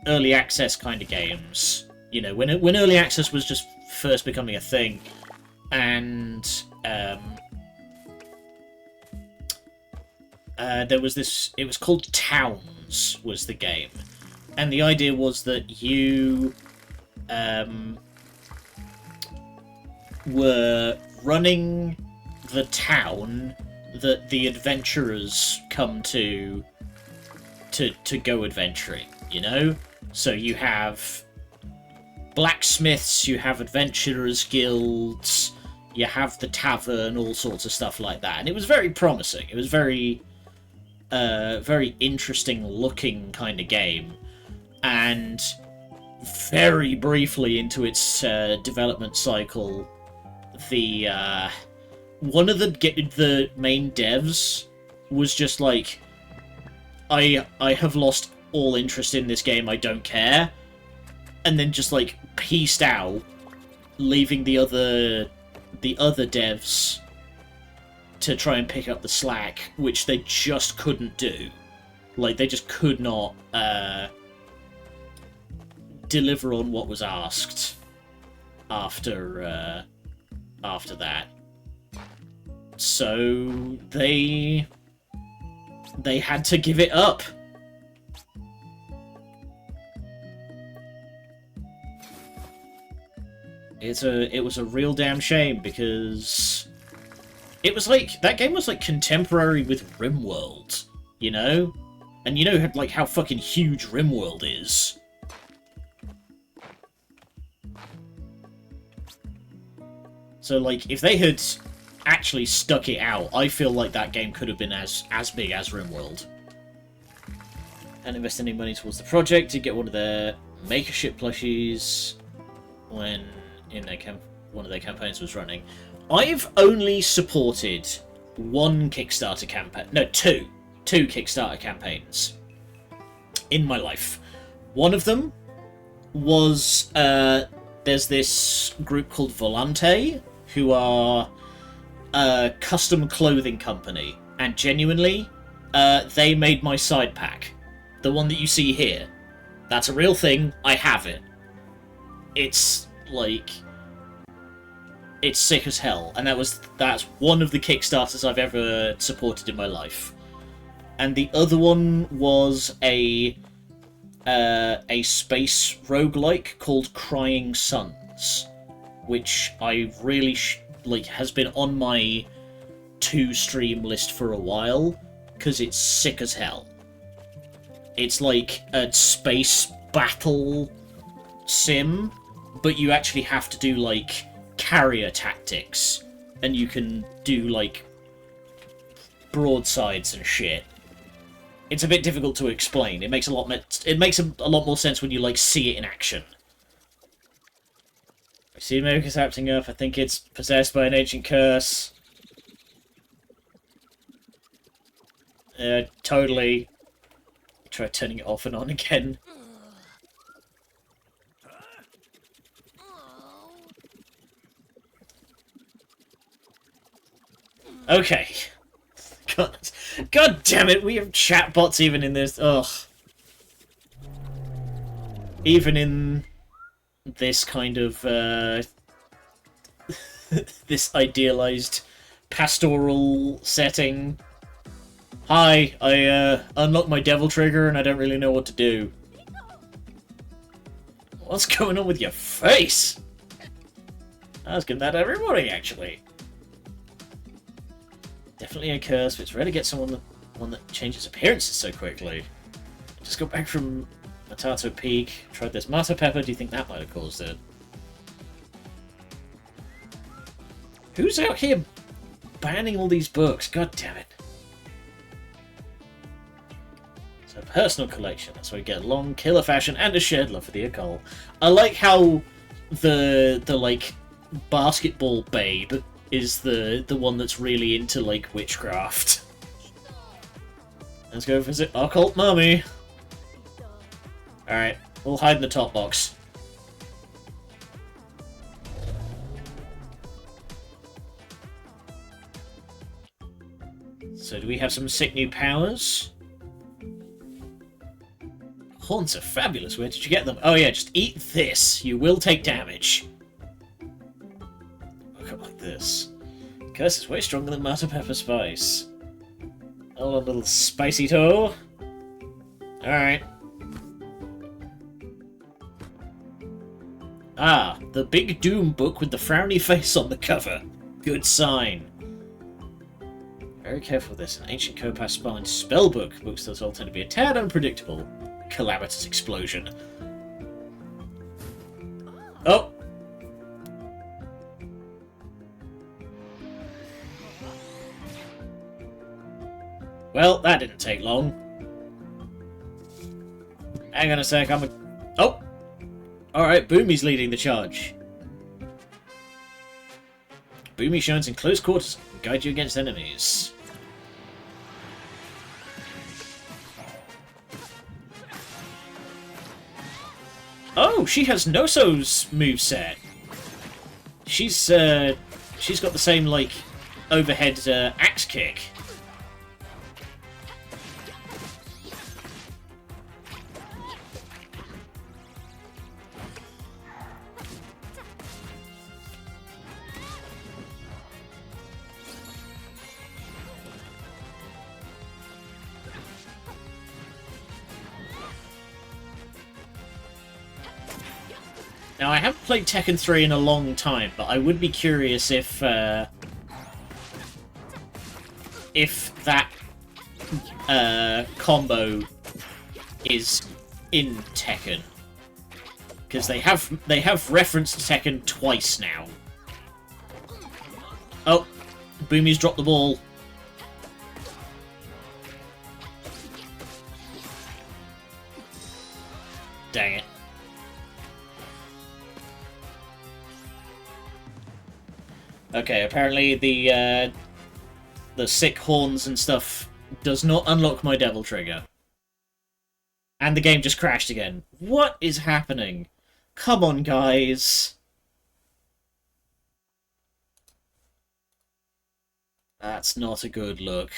early access kind of games. You know, when early access was just first becoming a thing. And, there was this... It was called Towns, was the game. And the idea was that you were running the town that the adventurers come to go adventuring, you know? So you have blacksmiths, you have adventurers guilds, you have the tavern, all sorts of stuff like that. And it was very promising. It was very interesting looking kind of game. And very briefly into its development cycle, the one of the main devs was just like, I have lost all interest in this game, I don't care, and then just like peaced out, leaving the other devs to try and pick up the slack, which they just couldn't do. Like, they just could not deliver on what was asked after that. So they They had to give it up. It was a real damn shame, because it was like, that game was like contemporary with RimWorld, you know? And you know like how fucking huge RimWorld is. So like, if they had actually stuck it out, I feel like that game could have been as big as RimWorld. And invest any money towards the project to get one of their Maker Ship plushies when one of their campaigns was running. I've only supported one Kickstarter campaign, no, two Kickstarter campaigns in my life. One of them was there's this group called Volante, who are a custom clothing company, and genuinely, they made my side pack, the one that you see here. That's a real thing. I have it. It's like, it's sick as hell, and that's one of the Kickstarters I've ever supported in my life. And the other one was a space roguelike called Crying Suns, which I really has been on my to-stream list for a while, because it's sick as hell. It's like a space battle sim, but you actually have to do, like, carrier tactics, and you can do, like, broadsides and shit. It's a bit difficult to explain. It makes a lot more sense when you, like, see it in action. I see America's acting up. I think it's possessed by an ancient curse. Totally. Try turning it off and on again. Okay. God damn it, we have chatbots even in this. Ugh. Even in this kind of, this idealized pastoral setting. Hi, I unlocked my devil trigger and I don't really know what to do. What's going on with your face? I was getting that every morning, actually. Definitely a curse, but it's rare to get one that changes appearances so quickly. Just got back from Matato Peak, tried this Mata Pepper, do you think that might have caused it? Who's out here banning all these books? God damn it. So personal collection, that's where we get long killer fashion and a shared love for the occult. I like how the like basketball babe is the one that's really into, like, witchcraft. Let's go visit occult mummy. Alright, we'll hide in the top box. So do we have some sick new powers? Horns are fabulous. Where did you get them? Oh yeah, just eat this. You will take damage. Like this. Curse is way stronger than Mata Pepper Spice. Hold on, little spicy toe. Alright. Ah, the Big Doom book with the frowny face on the cover. Good sign. Very careful with this. An ancient Copas spine spellbook. Books that all tend to be a tad unpredictable. Calamitous explosion. Oh! Well, that didn't take long. Hang on a sec, Oh! Alright, Boomi's leading the charge. Boomi shines in close quarters and guide you against enemies. Oh, she has Noso's moveset. She's got the same, like, overhead axe kick. Now, I haven't played Tekken 3 in a long time, but I would be curious if that combo is in Tekken. Because they have referenced Tekken twice now. Oh, Boomi's dropped the ball. Dang it. Okay, apparently the sick horns and stuff does not unlock my devil trigger. And the game just crashed again. What is happening? Come on, guys. That's not a good look.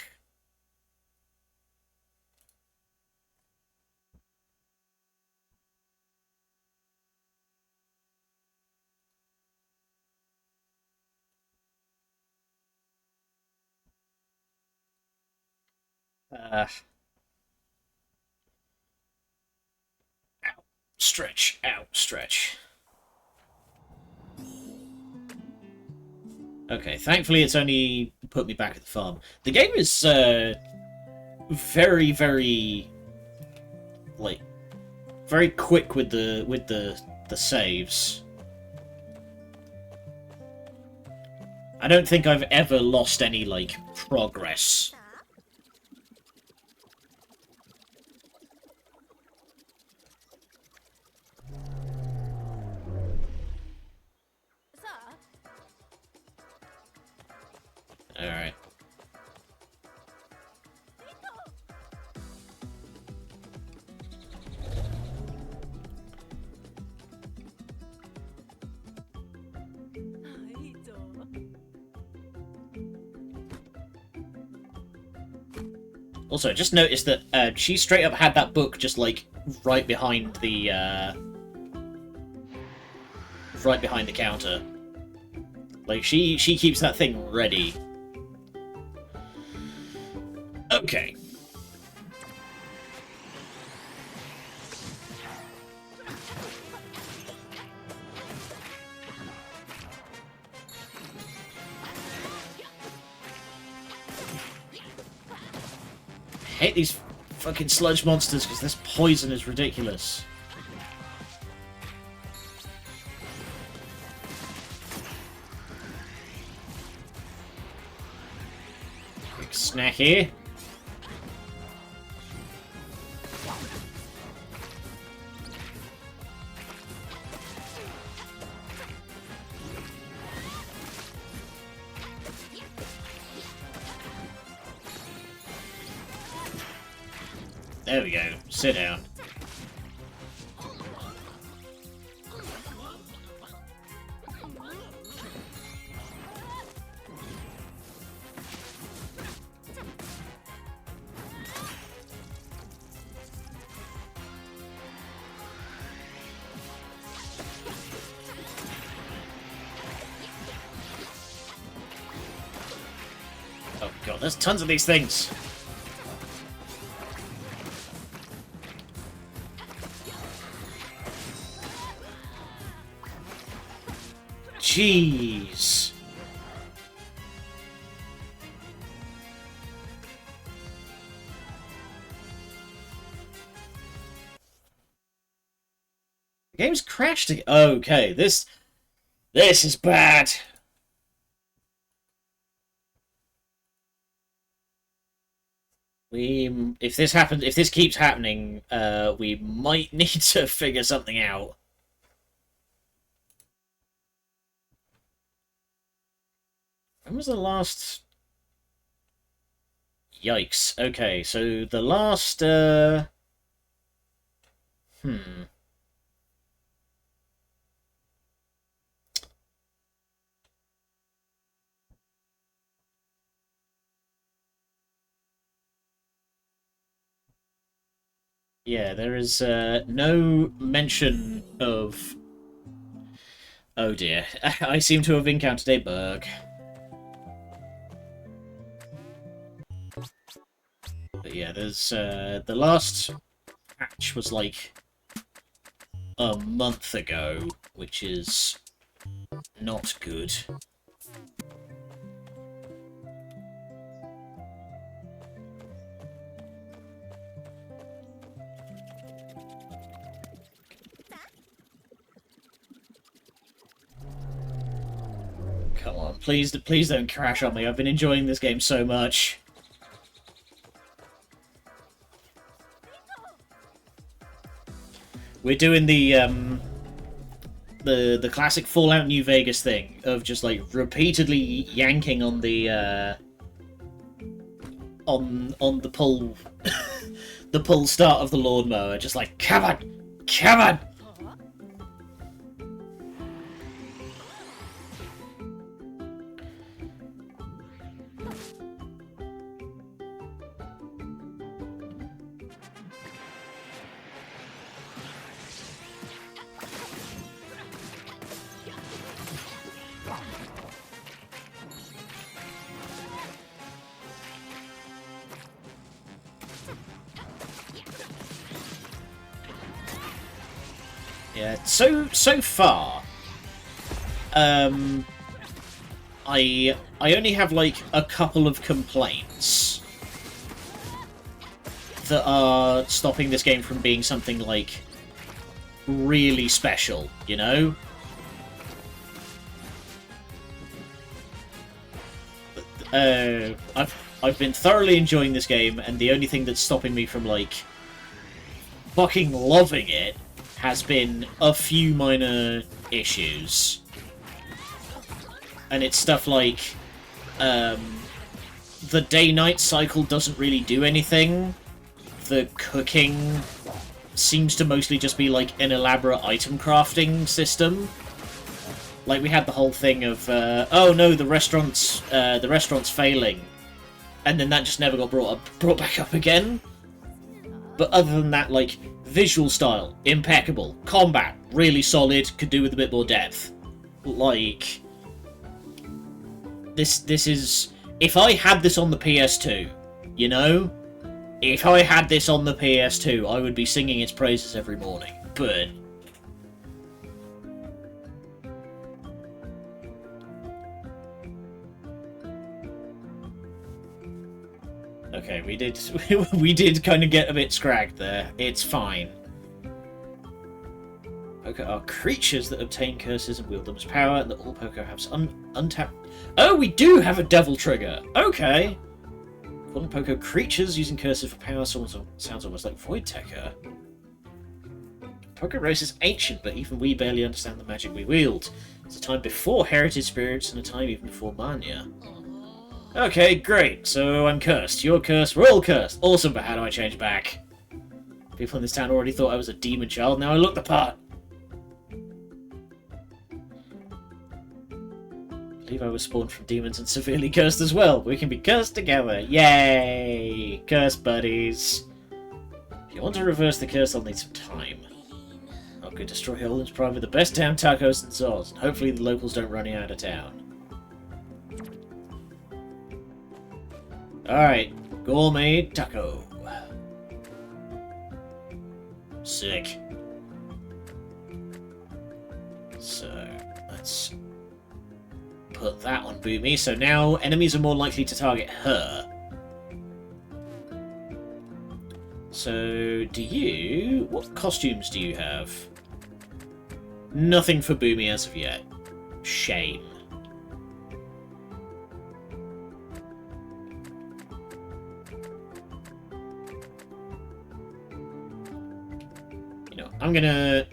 Stretch, out, stretch. Okay, thankfully it's only put me back at the farm. The game is very, very like very quick with the saves. I don't think I've ever lost any like progress. Alright. Also, just noticed that she straight up had that book just like right behind the counter. Like she keeps that thing ready. Okay. I hate these fucking sludge monsters because this poison is ridiculous. Quick snack here. There we go. Sit down. Oh god, there's tons of these things. Jeez. The game's crashed again. Okay, this is bad. If this keeps happening, we might need to figure something out. When was the last... Yikes. Okay, so the last, Yeah, there is no mention of... Oh dear, I seem to have encountered a bug. But yeah, there's the last patch was like a month ago, which is not good. Come on, please don't crash on me. I've been enjoying this game so much. We're doing the classic Fallout New Vegas thing of just like repeatedly yanking on the on the pull the pull start of the lawnmower, just like come on. Yeah, so far, I only have like a couple of complaints that are stopping this game from being something like really special, you know? I've been thoroughly enjoying this game, and the only thing that's stopping me from like fucking loving it has been a few minor issues. And it's stuff like, the day-night cycle doesn't really do anything. The cooking seems to mostly just be like an elaborate item crafting system. Like, we had the whole thing of, oh no, the restaurant's failing. And then that just never got brought back up again. But other than that, like, visual style, impeccable. Combat, really solid, could do with a bit more depth. Like, this is... If I had this on the PS2, you know? If I had this on the PS2, I would be singing its praises every morning. But... okay, we did kind of get a bit scragged there. It's fine. Poker are creatures that obtain curses and wield them as power, and that all Poker have untapped... Oh, we do have a devil trigger! Okay! Calling Poker creatures using curses for power sounds almost like Void Techer. Poker race is ancient, but even we barely understand the magic we wield. It's a time before heritage spirits and a time even before Mania. Okay, great. So I'm cursed. You're cursed. We're all cursed. Awesome, but how do I change back? People in this town already thought I was a demon child. Now I look the part. I believe I was spawned from demons and severely cursed as well. We can be cursed together. Yay! Curse buddies. If you want to reverse the curse, I'll need some time. I'll go destroy Holden's Prime with the best damn tacos and Zoz, and hopefully the locals don't run you out of town. Alright, gourmet taco. Sick. So, let's put that on Boomi. So now enemies are more likely to target her. So, what costumes do you have? Nothing for Boomi as of yet. Shame. I'm gonna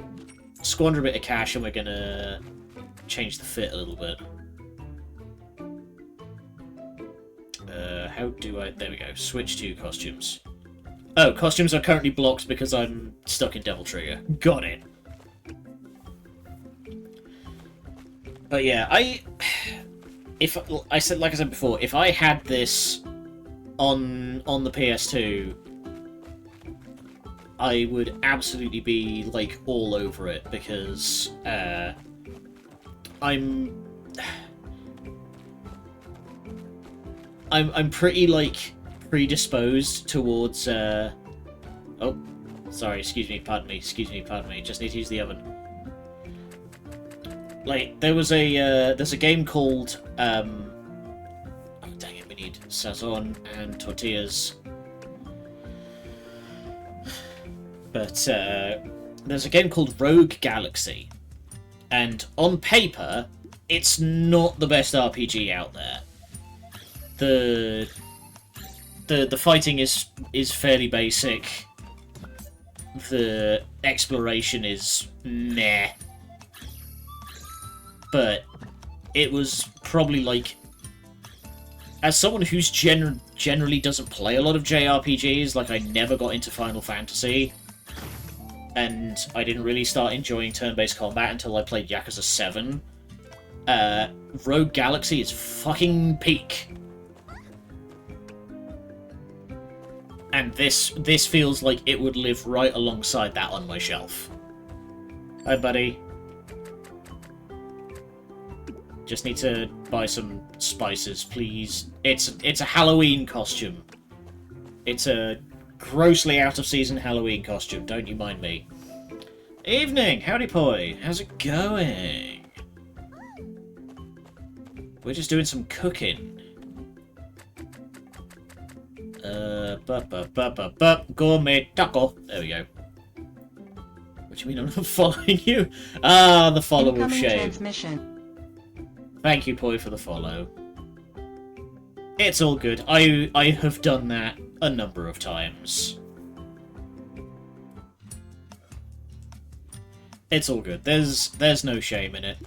squander a bit of cash and we're gonna change the fit a little bit. How do I... There we go. Switch to costumes. Oh, costumes are currently blocked because I'm stuck in Devil Trigger. Got it. But yeah, like I said before, if I had this on the PS2, I would absolutely be like all over it because I'm pretty like predisposed towards oh, sorry, excuse me, pardon me, just need to use the oven. Like, there's a game called, oh, dang it, we need sazon and tortillas. But, there's a game called Rogue Galaxy. And on paper, it's not the best RPG out there. The fighting is fairly basic. The exploration is meh. But it was probably like, as someone who's generally doesn't play a lot of JRPGs, like I never got into Final Fantasy, and I didn't really start enjoying turn-based combat until I played Yakuza 7. Rogue Galaxy is fucking peak. And this feels like it would live right alongside that on my shelf. Hi, buddy. Just need to buy some spices, please. It's a Halloween costume. It's a grossly out-of-season Halloween costume, don't you mind me. Evening! Howdy, Poi. How's it going? We're just doing some cooking. Gourmet taco. There we go. What do you mean I'm not following you? Ah, the follow of shame. Transmission. Thank you, Poi, for the follow. It's all good. I have done that a number of times. It's all good. There's no shame in it.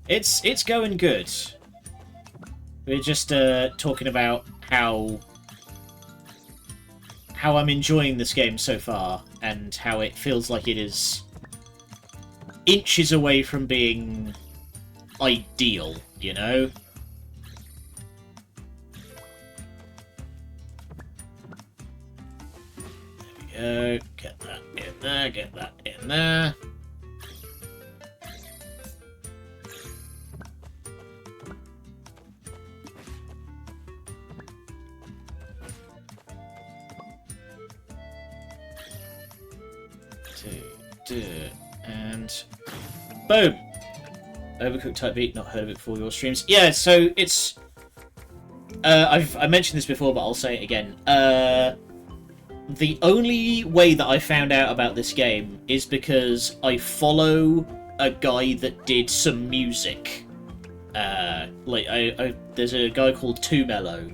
It's going good. We're just talking about how I'm enjoying this game so far, and how it feels like it is inches away from being ideal, you know? There we go. Get that in there, get that in there. And boom! Overcooked type beat, not heard of it before your streams. Yeah, so it's I mentioned this before, but I'll say it again. The only way that I found out about this game is because I follow a guy that did some music. There's a guy called Too Mellow,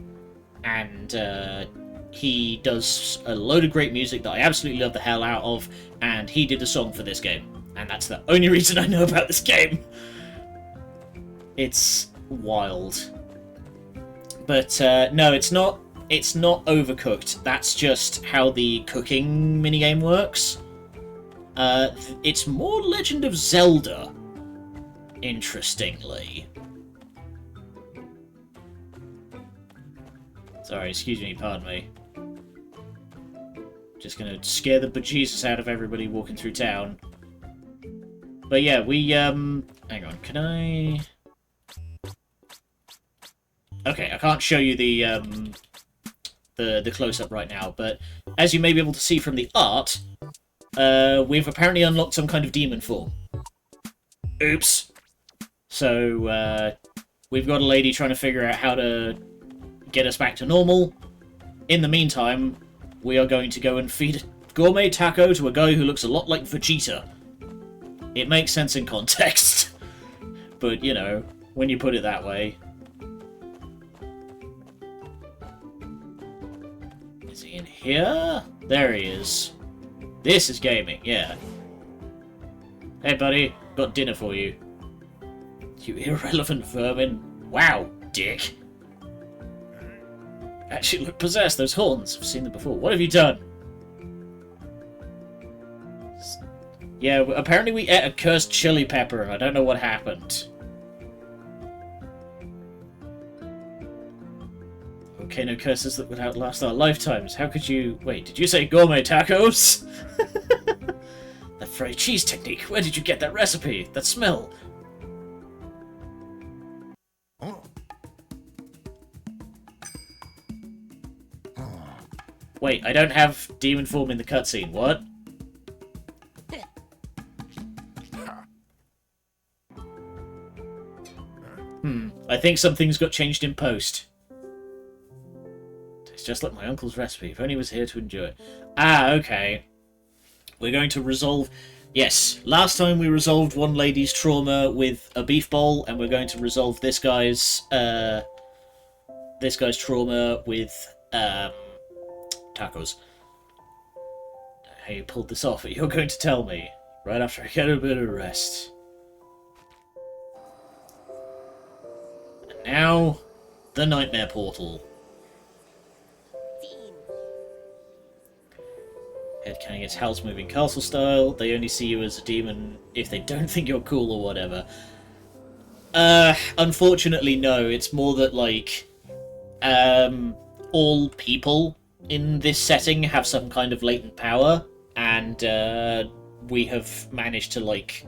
and he does a load of great music that I absolutely love the hell out of, and he did a song for this game. And that's the only reason I know about this game. It's wild. But no, it's not Overcooked. That's just how the cooking minigame works. It's more Legend of Zelda, interestingly. Sorry, excuse me, pardon me. Just gonna scare the bejesus out of everybody walking through town. But yeah, we, hang on, can I... Okay, I can't show you the close-up right now, but as you may be able to see from the art, we've apparently unlocked some kind of demon form. Oops. So, we've got a lady trying to figure out how to get us back to normal. In the meantime, we are going to go and feed a gourmet taco to a guy who looks a lot like Vegeta. It makes sense in context. But, you know, when you put it that way. Is he in here? There he is. This is gaming, yeah. Hey, buddy. Got dinner for you. You irrelevant vermin. Wow, dick. Actually look possessed, those horns. I've seen them before. What have you done? Yeah, apparently we ate a cursed chili pepper, and I don't know what happened. Volcano curses that would outlast our lifetimes. How could you... Wait, did you say gourmet tacos? That fried cheese technique. Where did you get that recipe? That smell? Wait, I don't have demon form in the cutscene. What? I think something's got changed in post. It's just like my uncle's recipe. If only he was here to enjoy it. Ah, okay. We're going to resolve... Yes, last time we resolved one lady's trauma with a beef bowl, and we're going to resolve this guy's trauma with tacos. How you pulled this off? You're going to tell me right after I get a bit of rest. And now, the nightmare portal. Headcanning its house-moving castle style. They only see you as a demon if they don't think you're cool or whatever. Unfortunately, no. It's more that, like, all people in this setting have some kind of latent power, and we have managed to, like,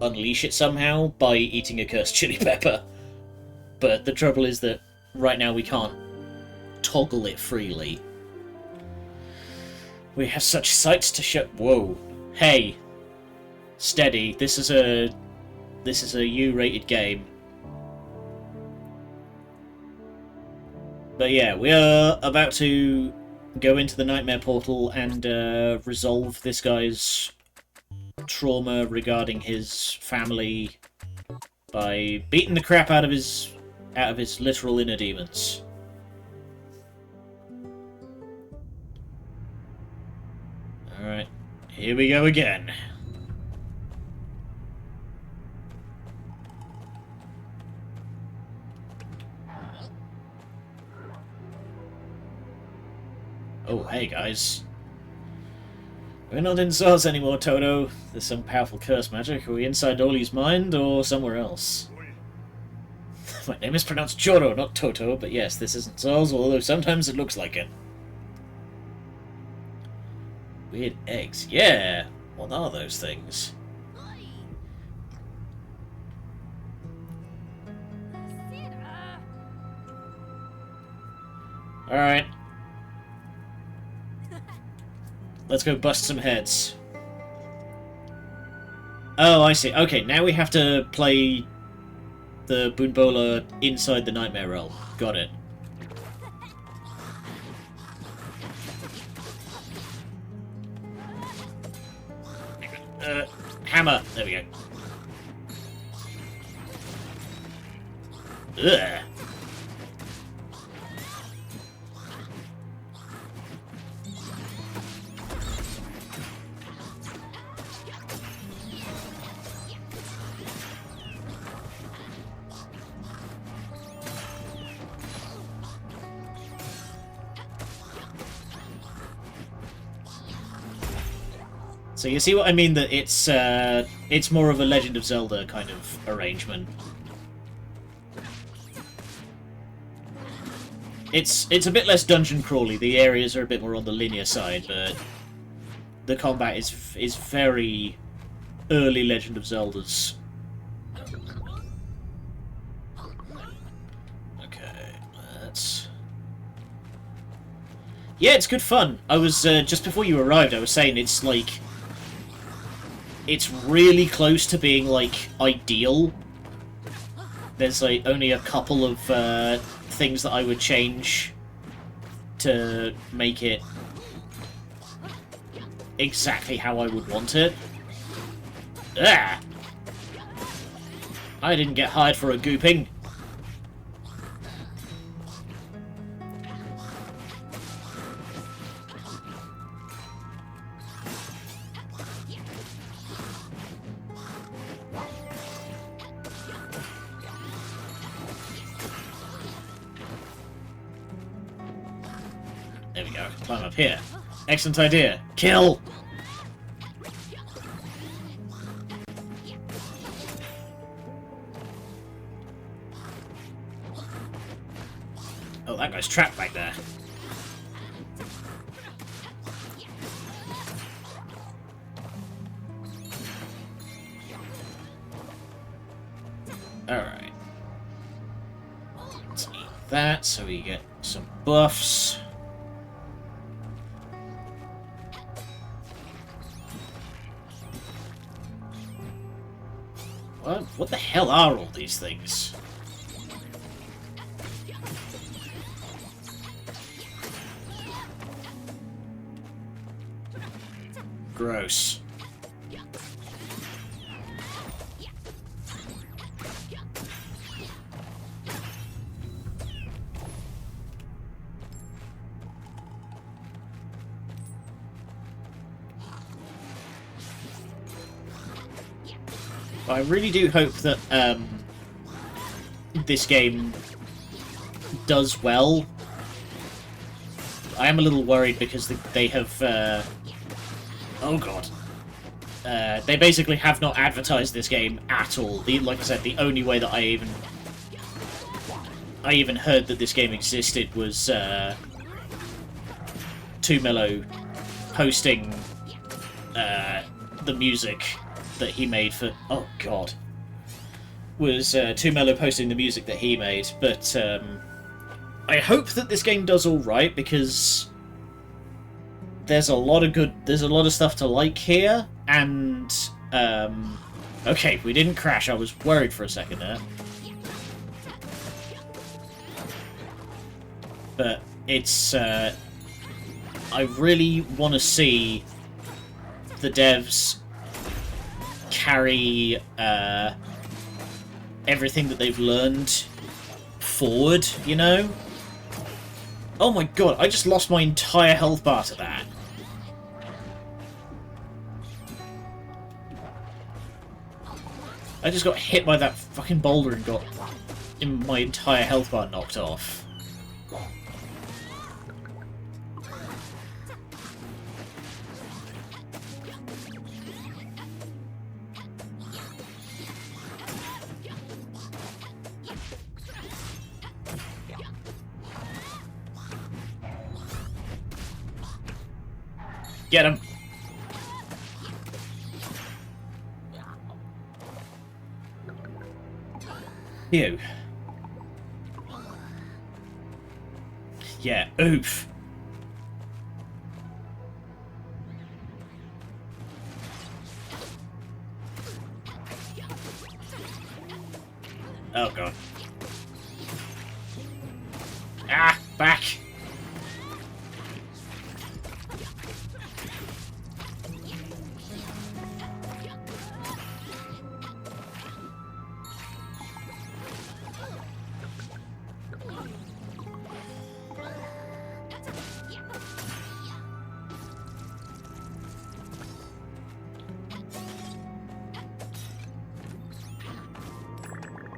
unleash it somehow by eating a cursed chili pepper. But the trouble is that right now we can't toggle it freely. We have such sights to show. Whoa. Hey. Steady. This is a U-rated game. But yeah, we are about to go into the nightmare portal and resolve this guy's trauma regarding his family by beating the crap out of his literal inner demons. Alright, here we go again. Oh, hey guys. We're not in Zos anymore, Toto. There's some powerful curse magic. Are we inside Oli's mind or somewhere else? My name is pronounced Joro, not Toto, but yes, this isn't Zos, although sometimes it looks like it. Weird eggs. Yeah! What are those things? Alright. Let's go bust some heads. Oh, I see. Okay, now we have to play the Boombola inside the Nightmare Realm. Got it. Hammer. There we go. Ugh. So you see what I mean, that it's more of a Legend of Zelda kind of arrangement. It's a bit less dungeon crawly. The areas are a bit more on the linear side, but the combat is very early Legend of Zelda's. Okay, let's... Yeah, it's good fun. I was just before you arrived, I was saying it's like... It's really close to being, like, ideal. There's, like, only a couple of things that I would change to make it exactly how I would want it. Ah! I didn't get hired for a gooping. There we go, I can climb up here. Excellent idea. Kill! Oh, that guy's trapped back there. Alright. Let's eat that so we get some buffs. What the hell are all these things? Gross. I really do hope that this game does well. I am a little worried because they have... oh god. They basically have not advertised this game at all. Like I said, the only way that I even heard that this game existed was Too Mellow posting the music that he made for... oh god. Was Too Mellow posting the music that he made, but I hope that this game does alright, because there's a lot of stuff to like here, and okay, we didn't crash. I was worried for a second there. But it's I really want to see the devs carry everything that they've learned forward, you know? Oh my god, I just lost my entire health bar to that. I just got hit by that fucking boulder and got my entire health bar knocked off. Get him! Phew. Yeah, oof. Oh god. Ah, back!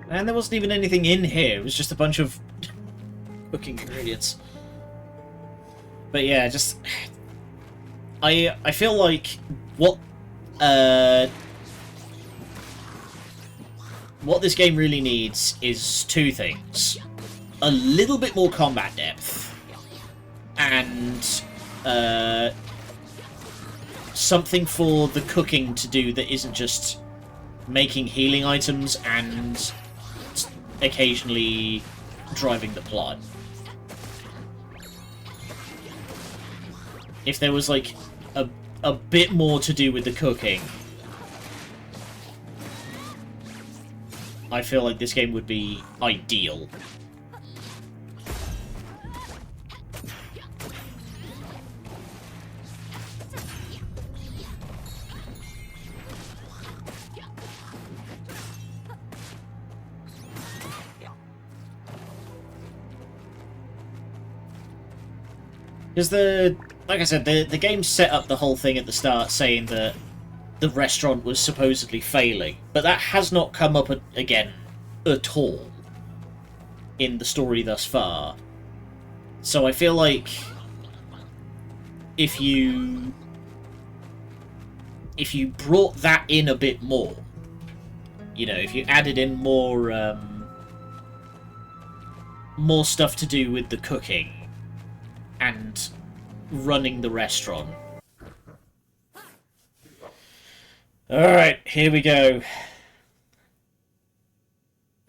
And there wasn't even anything in here, it was just a bunch of cooking ingredients. But yeah, just... I feel like what this game really needs is two things. A little bit more combat depth, and something for the cooking to do that isn't just making healing items and occasionally driving the plot. If there was, like, a bit more to do with the cooking, I feel like this game would be ideal. Because like I said, the game set up the whole thing at the start saying that the restaurant was supposedly failing, but that has not come up again at all in the story thus far. So I feel like if you brought that in a bit more, you know, if you added in more more stuff to do with the cooking and running the restaurant. Alright, here we go.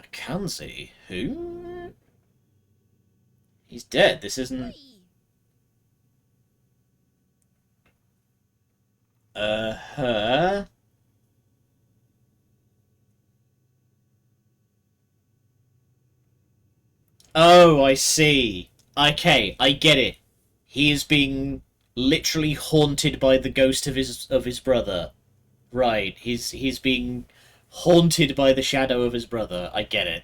Akanzi? Who? He's dead. This isn't... Her? Oh, I see. Okay, I get it. He is being literally haunted by the ghost of his brother. Right. He's being haunted by the shadow of his brother. I get it.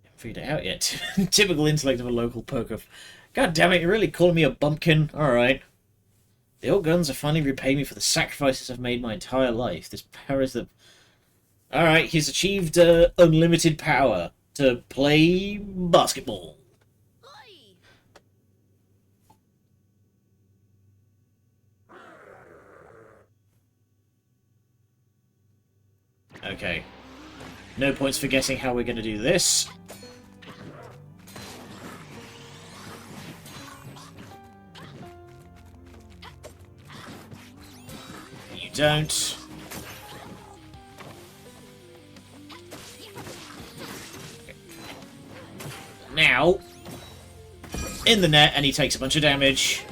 Haven't figured it out yet. Typical intellect of a local poker. God damn it, you're really calling me a bumpkin? Alright. The old guns have finally repaid me for the sacrifices I've made my entire life. This power is the... Alright, he's achieved unlimited power to play basketball. Okay. No points for guessing how we're going to do this. You don't. Now, in the net, and he takes a bunch of damage.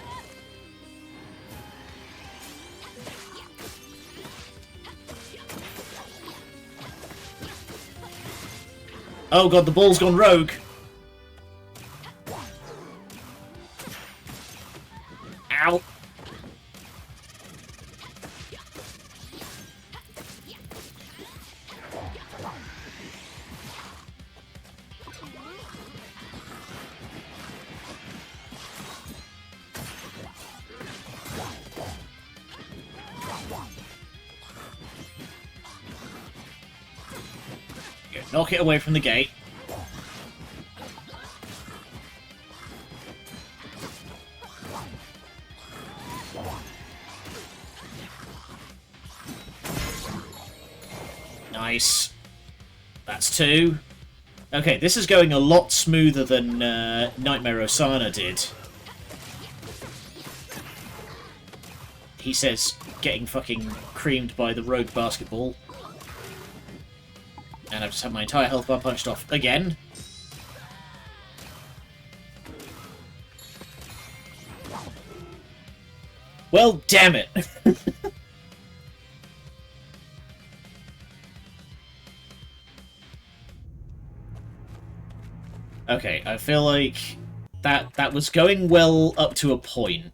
Oh god, the ball's gone rogue. Ow. Knock it away from the gate. Nice. That's 2. Okay, this is going a lot smoother than Nightmare Osana did. He says getting fucking creamed by the rogue basketball. And I've just had my entire health bar punched off again. Well, damn it. Okay, I feel like that was going well up to a point.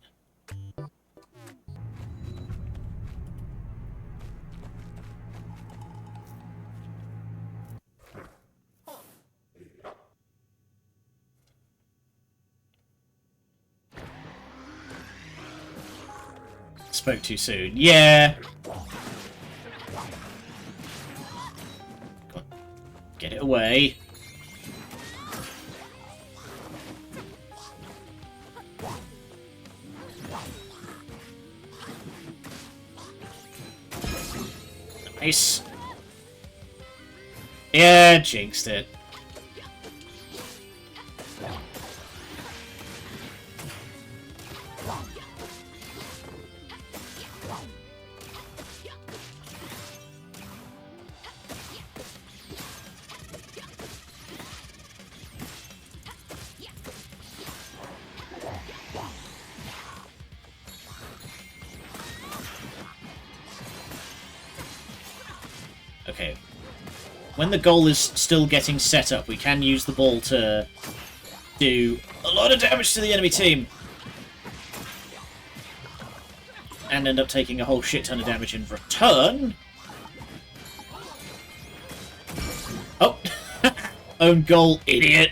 Spoke too soon. Yeah. Come on. Get it away. Nice. Yeah, jinxed it. Okay. When the goal is still getting set up, we can use the ball to do a lot of damage to the enemy team. And end up taking a whole shit ton of damage in return. Oh! Own goal, idiot!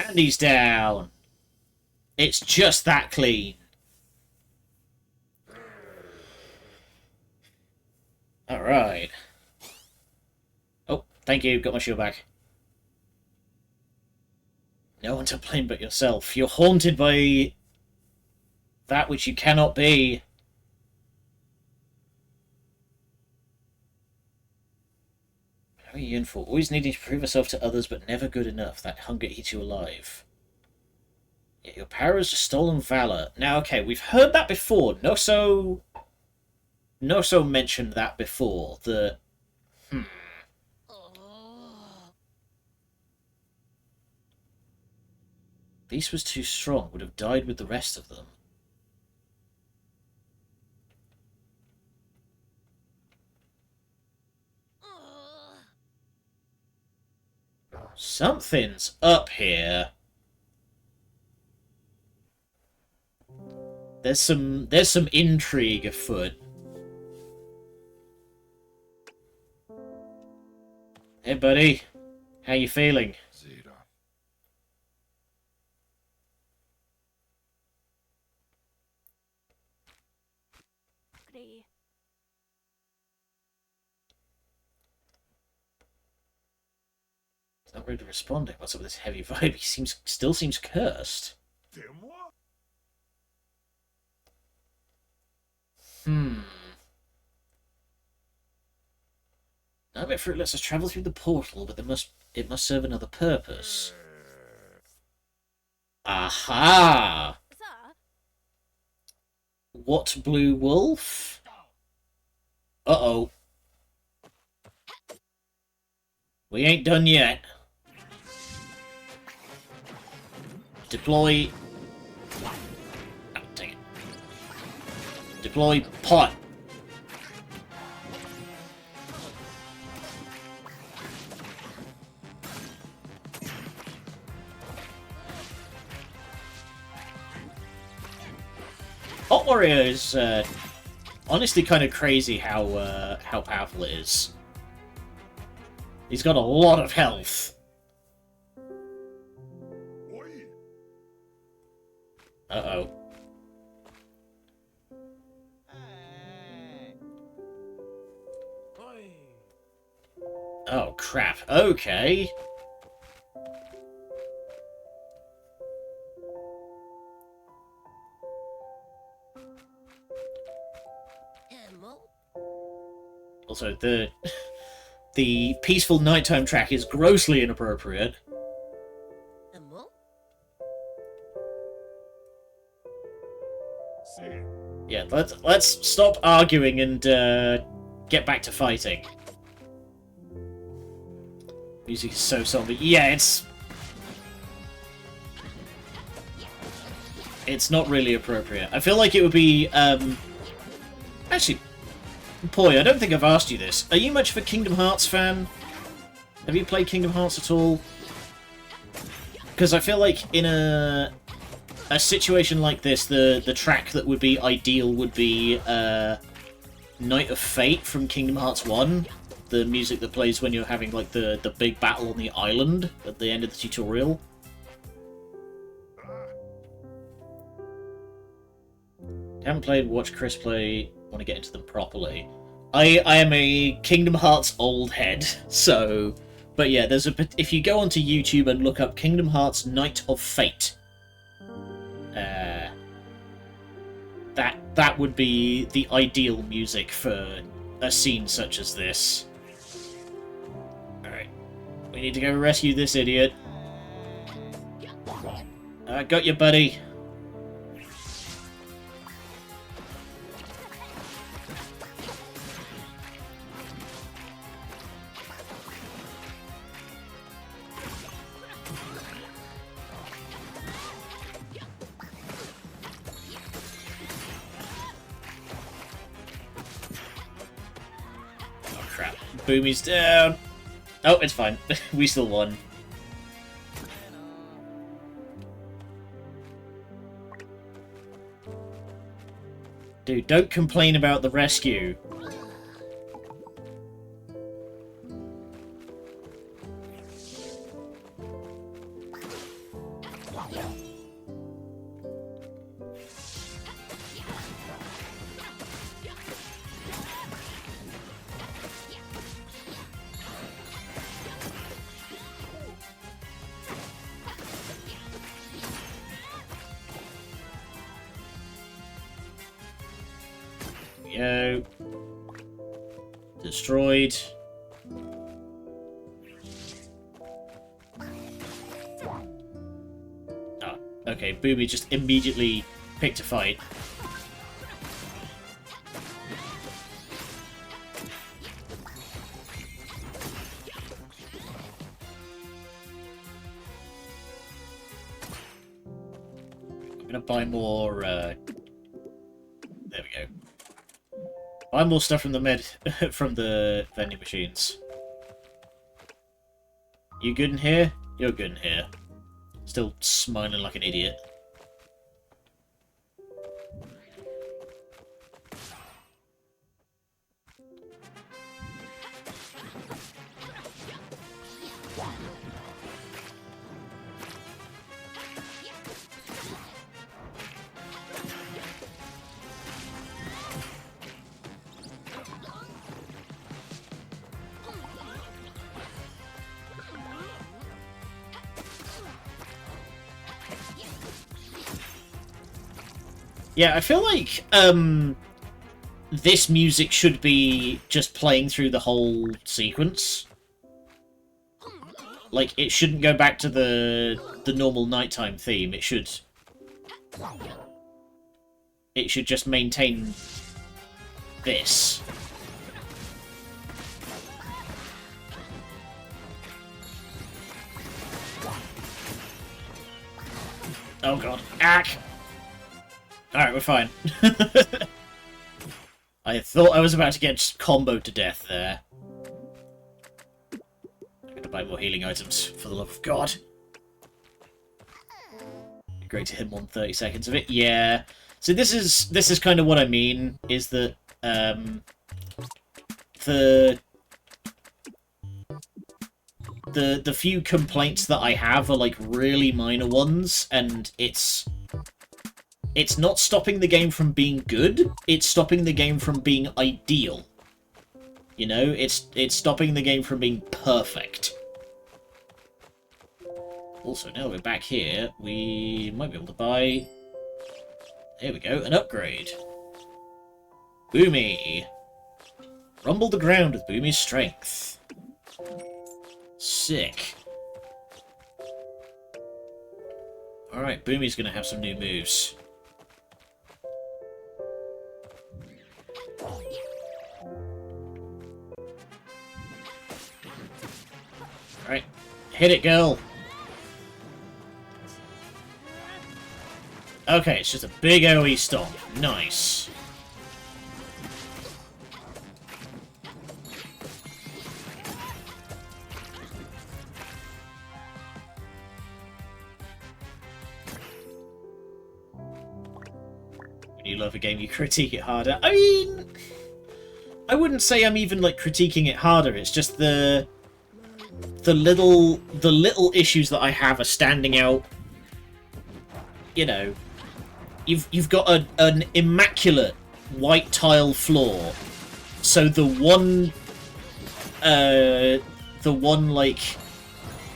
And he's down. It's just that clean. Alright. Oh, thank you. Got my shield back. No one to blame but yourself. You're haunted by that which you cannot be. How are you in for? Always needing to prove yourself to others but never good enough. That hunger eats you alive. Yet your power is a stolen valor. Now, okay, we've heard that before. No, so... Noso mentioned that before, that... Beast was too strong, would have died with the rest of them. Something's up here. There's some intrigue afoot. Hey, buddy. How you feeling? He's not really responding. What's up with this heavy vibe? He still seems cursed. Nightmare Fruit lets us travel through the portal, but it must serve another purpose. Aha! What blue wolf? Uh-oh. We ain't done yet. Deploy... Oh, dang it. Deploy pot. Hot Warrior is honestly kind of crazy how powerful it is. He's got a lot of health. Uh-oh. Oh, crap. Okay. Also, the peaceful nighttime track is grossly inappropriate. Yeah, let's stop arguing and get back to fighting. Music is so zombie. Yeah, it's not really appropriate. I feel like it would be actually, Poi, I don't think I've asked you this. Are you much of a Kingdom Hearts fan? Have you played Kingdom Hearts at all? Because I feel like in a situation like this, the track that would be ideal would be Night of Fate from Kingdom Hearts 1. The music that plays when you're having like the big battle on the island at the end of the tutorial. Haven't played, watched Chris play, want to get into them properly. I am a Kingdom Hearts old head, so... But yeah, if you go onto YouTube and look up Kingdom Hearts Night of Fate, that would be the ideal music for a scene such as this. Alright. We need to go rescue this idiot. Got you, buddy. Boomi's down. Oh, it's fine. We still won. Dude, don't complain about the rescue. Yo. Destroyed. Oh, okay, Boomi just immediately picked a fight. gonna buy more, there we go. Buy more stuff from the from the vending machines. You good in here? You're good in here. Still smiling like an idiot. Yeah, I feel like this music should be just playing through the whole sequence. Like, it shouldn't go back to the normal nighttime theme. It should just maintain this. Oh god. Ack! Alright, we're fine. I thought I was about to get comboed to death there. I'm gonna buy more healing items, for the love of God. Great to hit more than 30 seconds of it. Yeah. So this is kind of what I mean, is that the few complaints that I have are like really minor ones, and it's not stopping the game from being good, it's stopping the game from being ideal. You know, it's stopping the game from being perfect. Also, now that we're back here, we might be able to buy... There we go, an upgrade. Boomi. Rumble the ground with Boomi's strength. Sick. Alright, Boomi's gonna have some new moves. Alright, hit it, girl! Okay, it's just a big AoE stomp. Nice. When you love a game, you critique it harder. I mean, I wouldn't say I'm even like critiquing it harder. It's just the little issues that I have are standing out. You know, you've got an immaculate white tile floor, so the one like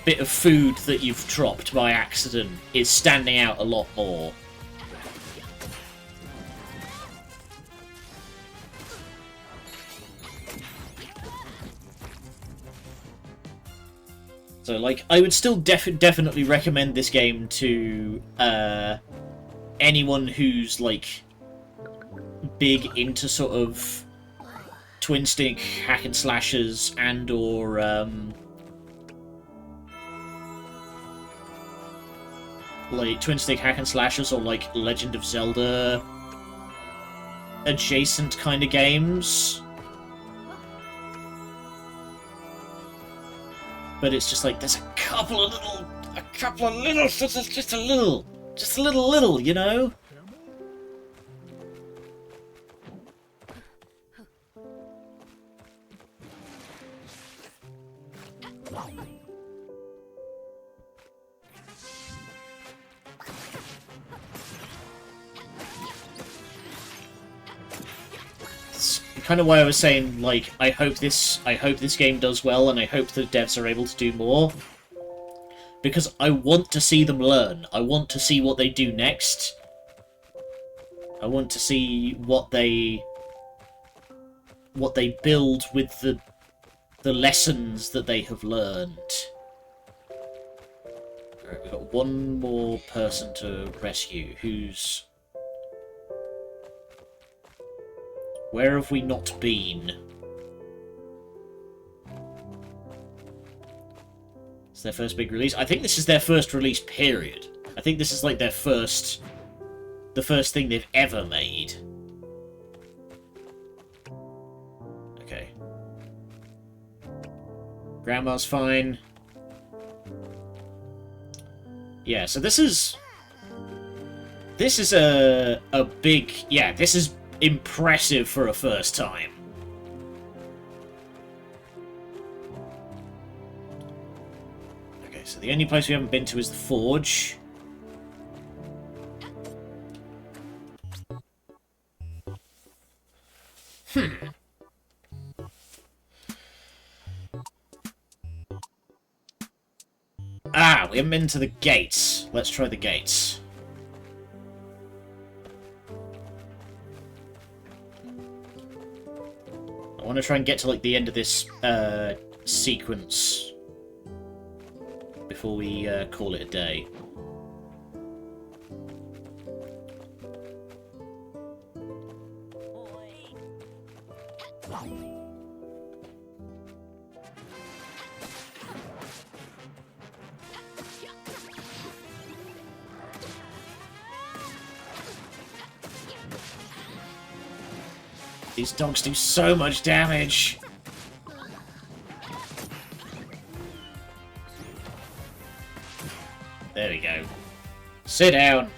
bit of food that you've dropped by accident is standing out a lot more. So, like, I would still definitely recommend this game to anyone who's, like, big into sort of twin-stick hack and slashers and or like twin-stick hack and slashers or like Legend of Zelda adjacent kind of games. But it's just like, there's a couple of little, just a little, you know? Kind of why I was saying, like, I hope this game does well, and I hope the devs are able to do more. Because I want to see them learn. I want to see what they do next. I want to see what they build with the lessons that they have learned. Alright, we've got one more person to rescue, who's... Where have we not been? It's their first big release. I think this is their first release, period. I think this is like their first the first thing they've ever made. Okay. Grandma's fine. Yeah, so this is a big... Yeah, this is impressive for a first time. Okay, so the only place we haven't been to is the Forge. Ah, we haven't been to the gates. Let's try the gates. I want to try and get to, like, the end of this sequence before we call it a day. These dogs do so much damage! There we go. Sit down!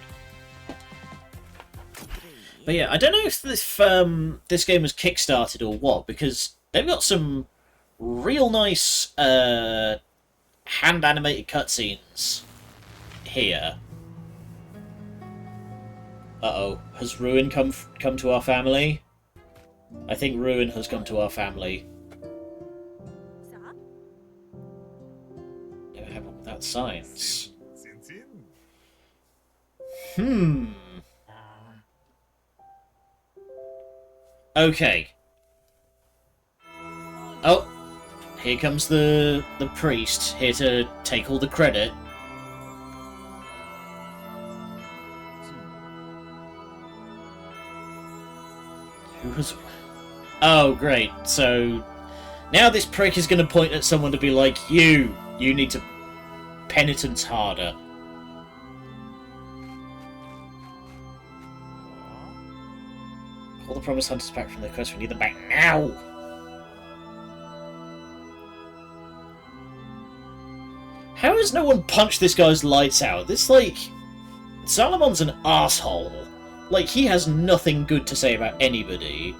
But yeah, I don't know if this game was kickstarted or what, because they've got some real nice hand-animated cutscenes here. Uh-oh. Has Ruin come to our family? I think Ruin has come to our family. Never have one without signs. Okay. Oh, here comes the priest, here to take all the credit. Who was... Oh, great. So, now this prick is going to point at someone to be like, you need to penitence harder. Call the promised hunters back from their quest. We need them back now! How has no one punched this guy's lights out? This, like... Salomon's an asshole. Like, he has nothing good to say about anybody.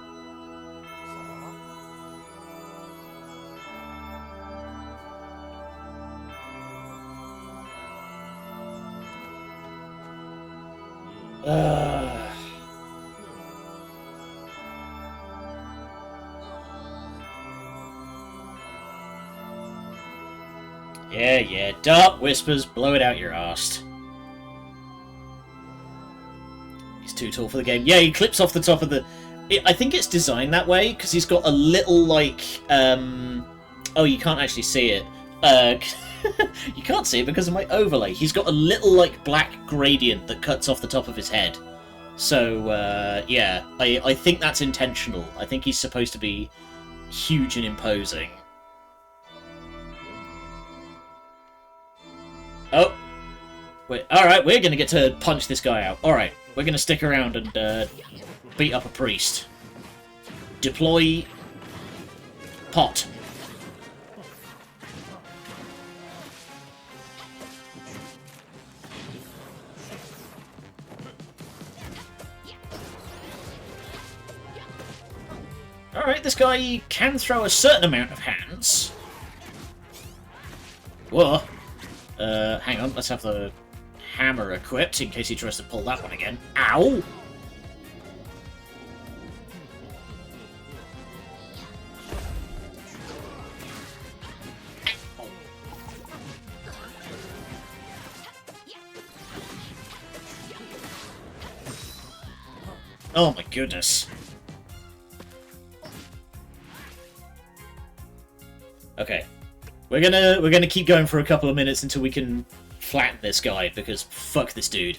Yeah, dark whispers, blow it out your arse. He's too tall for the game. Yeah, he clips off the top of the... I think it's designed that way, because he's got a little, like... Oh, you can't actually see it. You can't see it because of my overlay. He's got a little, like, black gradient that cuts off the top of his head. So, yeah, I think that's intentional. I think he's supposed to be huge and imposing. Oh. Wait, alright, we're gonna get to punch this guy out. Alright, we're gonna stick around and beat up a priest. Deploy... pot. Alright, this guy can throw a certain amount of hands. Whoa. Hang on, let's have the hammer equipped in case he tries to pull that one again. Ow! Oh my goodness. Okay. We're gonna keep going for a couple of minutes until we can flatten this guy, because fuck this dude.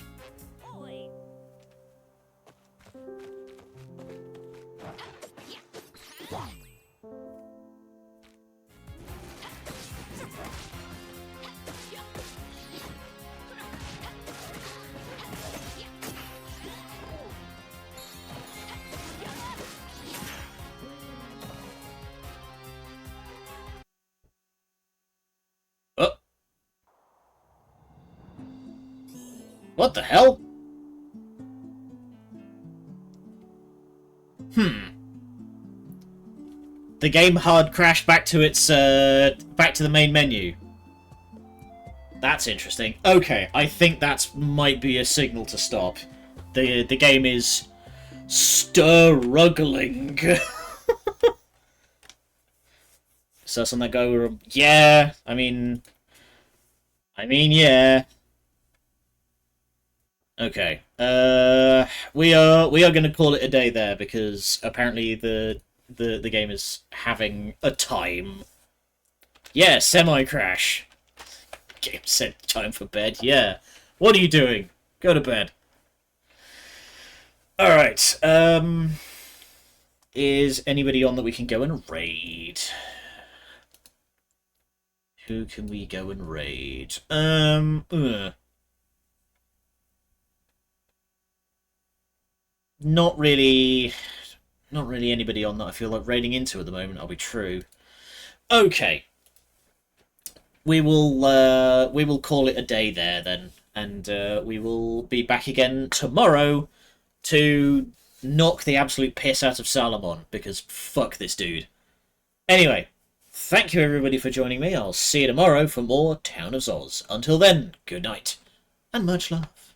What the hell? The game hard crashed back to its back to the main menu. That's interesting. Okay, I think that might be a signal to stop. The game is struggling. So something go. Yeah, I mean, yeah. Okay. We are going to call it a day there because apparently the game is having a time. Yeah, semi-crash. Game said time for bed. Yeah. What are you doing? Go to bed. All right. Is anybody on that we can go and raid? Who can we go and raid? Not really anybody on that I feel like raiding into at the moment, I'll be true. Okay. We will call it a day there then, and we will be back again tomorrow to knock the absolute piss out of Salomon, because fuck this dude. Anyway, thank you everybody for joining me. I'll see you tomorrow for more Town of Zoz. Until then, good night, and much love.